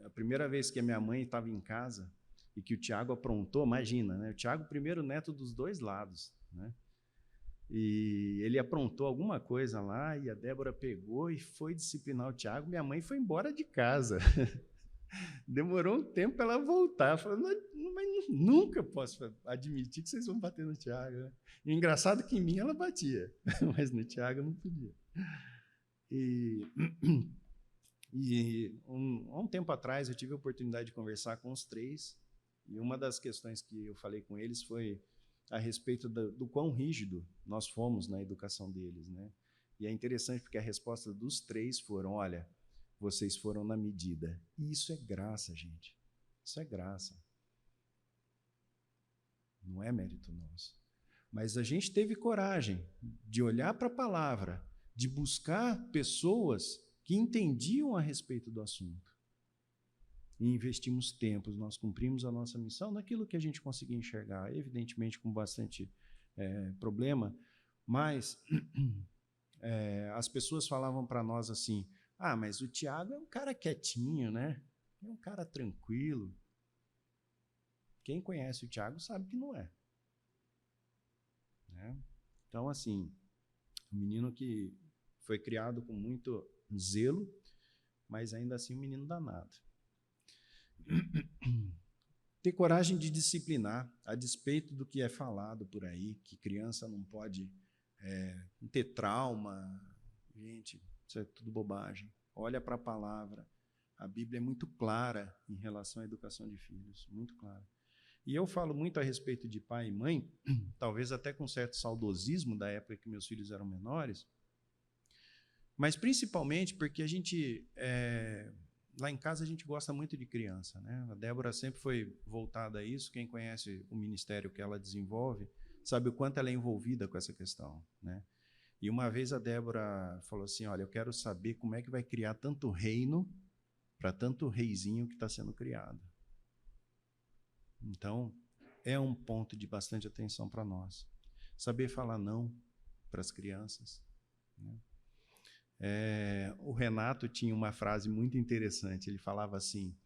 a primeira vez que a minha mãe estava em casa e que o Tiago aprontou, imagina, né? O Tiago, primeiro neto dos dois lados, né? E ele aprontou alguma coisa lá e a Débora pegou e foi disciplinar o Tiago. Minha mãe foi embora de casa. Demorou um tempo para ela voltar. Falou, mas nunca posso admitir que vocês vão bater no Tiago. Né? E engraçado que em mim ela batia, mas no Tiago não podia. Há um tempo atrás eu tive a oportunidade de conversar com os três e uma das questões que eu falei com eles foi a respeito do quão rígido nós fomos na educação deles, né? E é interessante porque a resposta dos três foram, olha, vocês foram na medida. E isso é graça, gente. Isso é graça. Não é mérito nosso. Mas a gente teve coragem de olhar para a palavra, de buscar pessoas que entendiam a respeito do assunto. E investimos tempos, nós cumprimos a nossa missão naquilo que a gente conseguia enxergar, evidentemente com bastante problema, mas as pessoas falavam para nós assim, mas o Tiago é um cara quietinho, né? É um cara tranquilo. Quem conhece o Tiago sabe que não é. Né? Então, assim, um menino que foi criado com muito zelo, mas ainda assim um menino danado. Ter coragem de disciplinar, a despeito do que é falado por aí, que criança não pode ter trauma. Gente, isso é tudo bobagem. Olha para a palavra. A Bíblia é muito clara em relação à educação de filhos, muito clara. E eu falo muito a respeito de pai e mãe, talvez até com certo saudosismo da época que meus filhos eram menores, mas principalmente porque a gente, lá em casa, a gente gosta muito de criança, né? A Débora sempre foi voltada a isso. Quem conhece o ministério que ela desenvolve sabe o quanto ela é envolvida com essa questão, né? E uma vez a Débora falou assim, olha, eu quero saber como é que vai criar tanto reino para tanto reizinho que está sendo criado. Então, é um ponto de bastante atenção para nós. Saber falar não para as crianças, né? O Renato tinha uma frase muito interessante. Ele falava assim,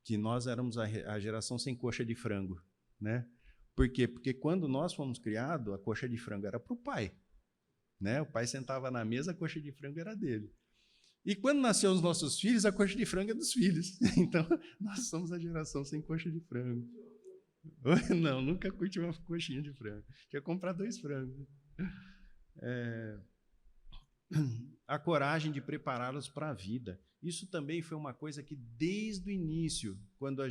que nós éramos a geração sem coxa de frango, né? Por quê? Porque quando nós fomos criados, a coxa de frango era para o pai, né? O pai sentava na mesa, a coxa de frango era dele. E quando nasceu os nossos filhos, a coxa de frango é dos filhos. Então, nós somos a geração sem coxa de frango. Não, nunca curti uma coxinha de frango. Tinha que comprar 2 frangos. A coragem de prepará-los para a vida. Isso também foi uma coisa que, desde o início, quando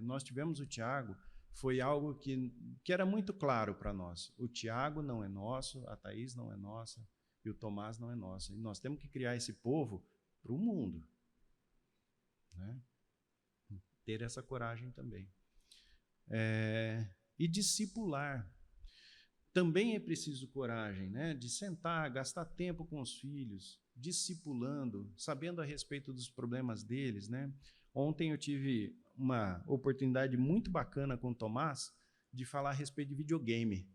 nós tivemos o Tiago, foi algo que era muito claro para nós. O Tiago não é nosso, a Thaís não é nossa, e o Tomás não é nosso. E nós temos que criar esse povo para o mundo, né? Ter essa coragem também. E discipular. Também é preciso coragem, né? De sentar, gastar tempo com os filhos, discipulando, sabendo a respeito dos problemas deles, né? Ontem eu tive uma oportunidade muito bacana com o Tomás de falar a respeito de videogame.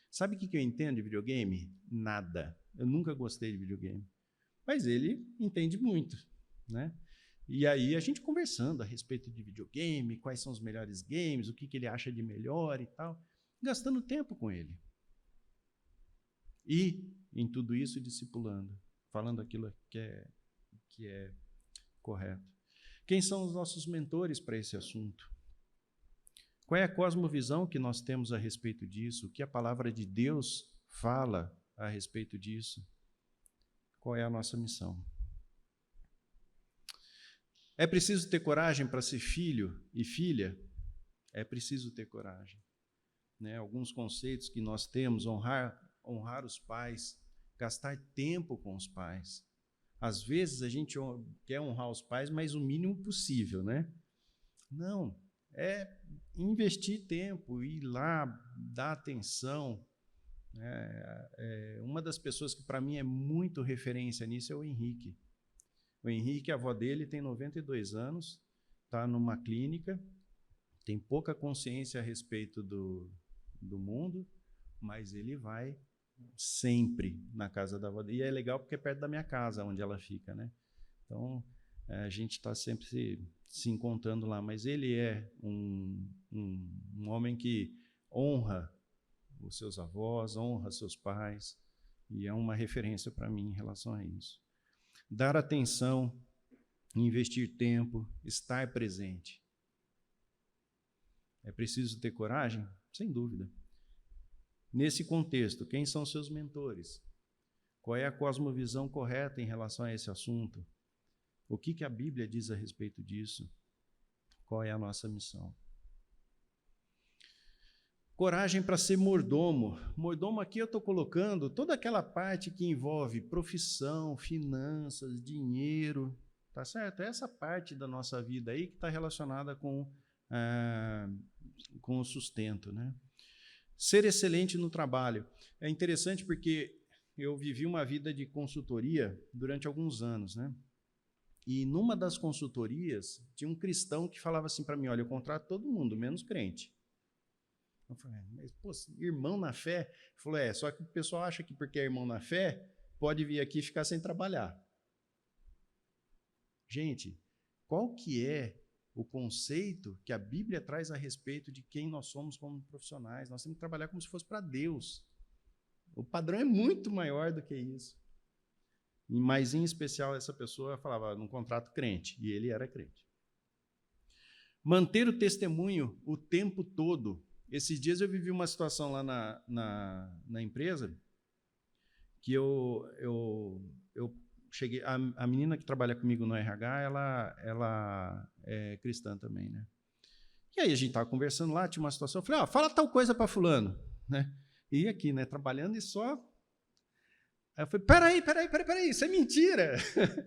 Sabe o que eu entendo de videogame? Nada. Eu nunca gostei de videogame. Mas ele entende muito, né? E aí a gente conversando a respeito de videogame, quais são os melhores games, o que ele acha de melhor e tal, gastando tempo com ele. E, em tudo isso, discipulando, falando aquilo que é correto. Quem são os nossos mentores para esse assunto? Qual é a cosmovisão que nós temos a respeito disso? O que a palavra de Deus fala a respeito disso? Qual é a nossa missão? É preciso ter coragem para ser filho e filha? É preciso ter coragem, né? Alguns conceitos que nós temos: honrar os pais, gastar tempo com os pais. Às vezes a gente quer honrar os pais, mas o mínimo possível, né? Não, é investir tempo, ir lá, dar atenção. Uma das pessoas que para mim é muito referência nisso é o Henrique. O Henrique, a avó dele, tem 92 anos, está numa clínica, tem pouca consciência a respeito do mundo, mas ele vai sempre na casa da avó dele. E é legal porque é perto da minha casa, onde ela fica, né? Então, a gente está sempre se encontrando lá. Mas ele é um homem que honra os seus avós, honra seus pais, e é uma referência para mim em relação a isso. Dar atenção, investir tempo, estar presente. É preciso ter coragem? Sem dúvida. Nesse contexto, quem são seus mentores? Qual é a cosmovisão correta em relação a esse assunto? O que a Bíblia diz a respeito disso? Qual é a nossa missão? Coragem para ser mordomo. Mordomo aqui eu estou colocando toda aquela parte que envolve profissão, finanças, dinheiro, tá certo? É essa parte da nossa vida aí que está relacionada com o sustento, né? Ser excelente no trabalho. É interessante porque eu vivi uma vida de consultoria durante alguns anos, né? E numa das consultorias tinha um cristão que falava assim para mim: olha, eu contrato todo mundo, menos crente. Eu falei, mas, pô, irmão na fé? Ele falou, só que o pessoal acha que porque é irmão na fé, pode vir aqui e ficar sem trabalhar. Gente, qual que é o conceito que a Bíblia traz a respeito de quem nós somos como profissionais? Nós temos que trabalhar como se fosse para Deus. O padrão é muito maior do que isso. Mas, em especial, essa pessoa falava num contrato crente, e ele era crente. Manter o testemunho o tempo todo. Esses dias eu vivi uma situação lá na empresa que eu cheguei, a menina que trabalha comigo no RH, ela é cristã também, né? E aí a gente estava conversando lá, tinha uma situação, eu falei, fala tal coisa para fulano, né? E aqui, né, trabalhando e só... Aí eu falei, peraí, isso é mentira.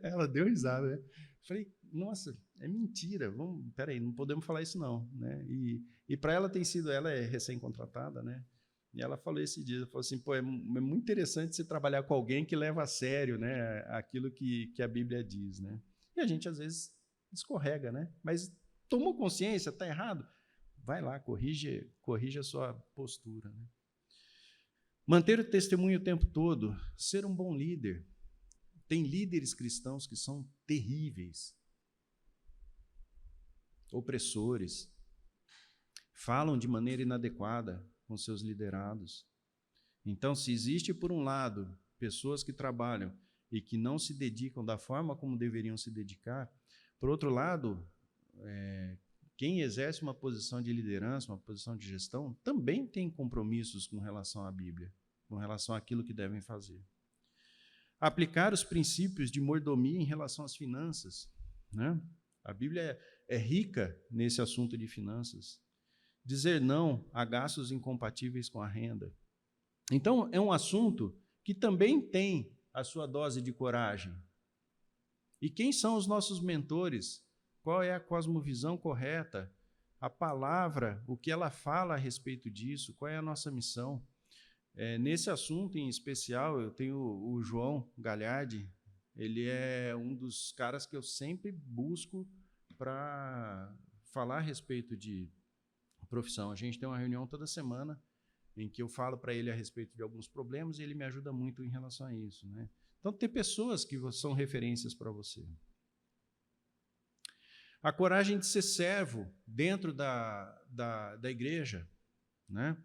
Ela deu risada, né? Eu falei, nossa, é mentira, peraí, não podemos falar isso não, né? E para ela ela é recém-contratada, né? E ela falou esse dia, ela falou assim, pô, é muito interessante você trabalhar com alguém que leva a sério, né, aquilo que a Bíblia diz, né? E a gente, às vezes, escorrega, né? Mas tomou consciência, está errado? Vai lá, corrige a sua postura, né? Manter o testemunho o tempo todo, ser um bom líder. Tem líderes cristãos que são terríveis, opressores, falam de maneira inadequada com seus liderados. Então, se existe, por um lado, pessoas que trabalham e que não se dedicam da forma como deveriam se dedicar, por outro lado, quem exerce uma posição de liderança, uma posição de gestão, também tem compromissos com relação à Bíblia, com relação àquilo que devem fazer. Aplicar os princípios de mordomia em relação às finanças, né? A Bíblia é rica nesse assunto de finanças. Dizer não a gastos incompatíveis com a renda. Então, é um assunto que também tem a sua dose de coragem. E quem são os nossos mentores? Qual é a cosmovisão correta? A palavra, o que ela fala a respeito disso? Qual é a nossa missão? Nesse assunto em especial, eu tenho o João Galhardi, ele é um dos caras que eu sempre busco para falar a respeito de profissão. A gente tem uma reunião toda semana em que eu falo para ele a respeito de alguns problemas e ele me ajuda muito em relação a isso, né? Então, tem pessoas que são referências para você. A coragem de ser servo dentro da igreja, né?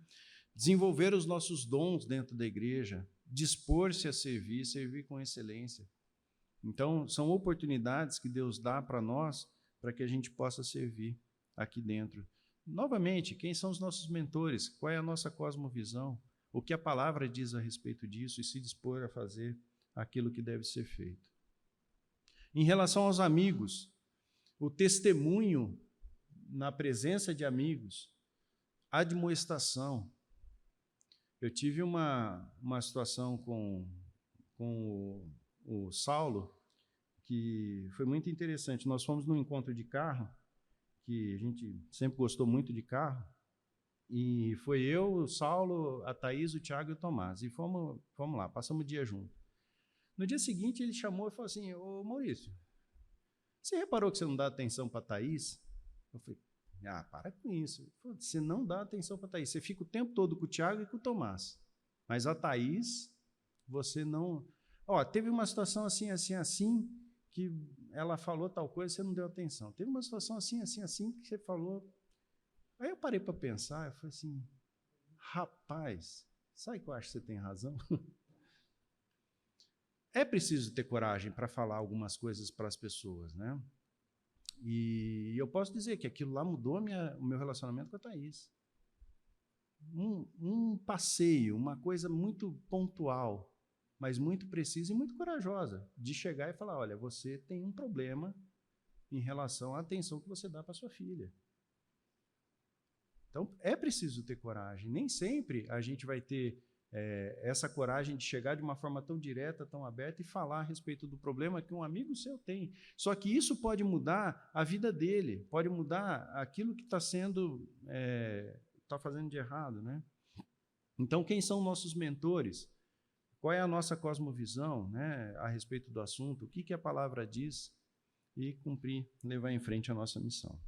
Desenvolver os nossos dons dentro da igreja, dispor-se a servir com excelência. Então, são oportunidades que Deus dá para nós para que a gente possa servir aqui dentro. Novamente, quem são os nossos mentores? Qual é a nossa cosmovisão? O que a palavra diz a respeito disso e se dispor a fazer aquilo que deve ser feito. Em relação aos amigos, o testemunho na presença de amigos, admoestação. Eu tive uma situação com o Saulo que foi muito interessante. Nós fomos num encontro de carro, que a gente sempre gostou muito de carro, e foi eu, o Saulo, a Thaís, o Tiago e o Tomás, e fomos lá, passamos o dia junto. No dia seguinte, ele chamou e falou assim, ô Maurício, você reparou que você não dá atenção para a Thaís? Eu falei, para com isso. Você não dá atenção para a Thaís, você fica o tempo todo com o Tiago e com o Tomás, mas a Thaís, você não... teve uma situação assim, que ela falou tal coisa, você não deu atenção. Teve uma situação assim, que você falou... Aí eu parei para pensar, eu falei assim, rapaz, sabe que eu acho que você tem razão? É preciso ter coragem para falar algumas coisas para as pessoas, né? E eu posso dizer que aquilo lá mudou o meu relacionamento com a Thaís. Um passeio, uma coisa muito pontual, mas muito precisa e muito corajosa, de chegar e falar, olha, você tem um problema em relação à atenção que você dá para sua filha. Então, é preciso ter coragem. Nem sempre a gente vai ter essa coragem de chegar de uma forma tão direta, tão aberta e falar a respeito do problema que um amigo seu tem. Só que isso pode mudar a vida dele, pode mudar aquilo que está fazendo de errado, né? Então, quem são nossos mentores? Qual é a nossa cosmovisão, né, a respeito do assunto? O que a palavra diz? E cumprir, levar em frente a nossa missão.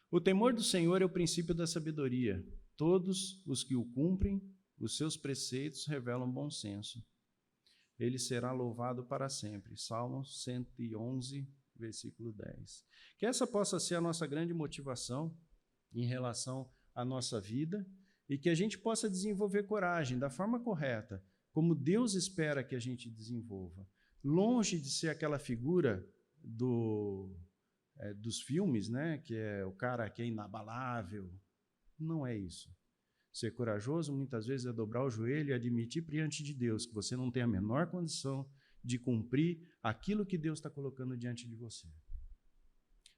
O temor do Senhor é o princípio da sabedoria. Todos os que o cumprem, os seus preceitos revelam bom senso. Ele será louvado para sempre. Salmos 111, versículo 10. Que essa possa ser a nossa grande motivação em relação à nossa vida e que a gente possa desenvolver coragem da forma correta, como Deus espera que a gente desenvolva. Longe de ser aquela figura dos filmes, né, que é o cara que é inabalável. Não é isso. Ser corajoso, muitas vezes, é dobrar o joelho e admitir diante de Deus que você não tem a menor condição de cumprir aquilo que Deus está colocando diante de você.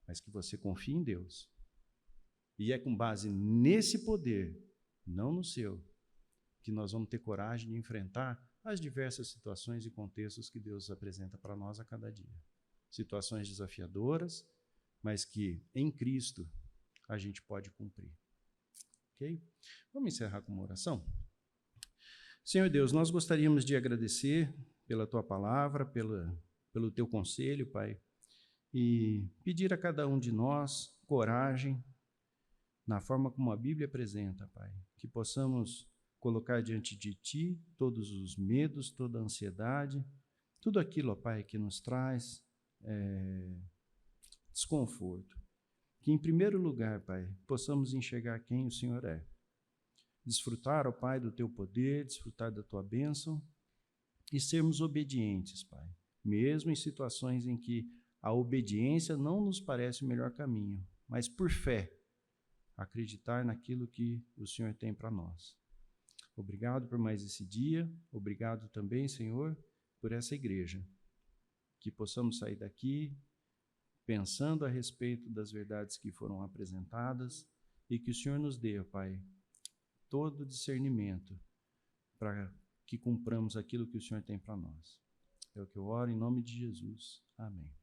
Mas que você confie em Deus. E é com base nesse poder, não no seu, que nós vamos ter coragem de enfrentar as diversas situações e contextos que Deus apresenta para nós a cada dia. Situações desafiadoras, mas que em Cristo a gente pode cumprir. Ok? Vamos encerrar com uma oração? Senhor Deus, nós gostaríamos de agradecer pela Tua palavra, pelo Teu conselho, Pai, e pedir a cada um de nós coragem na forma como a Bíblia apresenta, Pai, que possamos colocar diante de Ti todos os medos, toda a ansiedade, tudo aquilo, ó Pai, que nos traz desconforto. Que, em primeiro lugar, Pai, possamos enxergar quem o Senhor é. Desfrutar, ó Pai, do Teu poder, desfrutar da Tua bênção e sermos obedientes, Pai, mesmo em situações em que a obediência não nos parece o melhor caminho, mas por fé, acreditar naquilo que o Senhor tem para nós. Obrigado por mais esse dia, obrigado também, Senhor, por essa igreja, que possamos sair daqui pensando a respeito das verdades que foram apresentadas e que o Senhor nos dê, Pai, todo discernimento para que cumpramos aquilo que o Senhor tem para nós. É o que eu oro em nome de Jesus. Amém.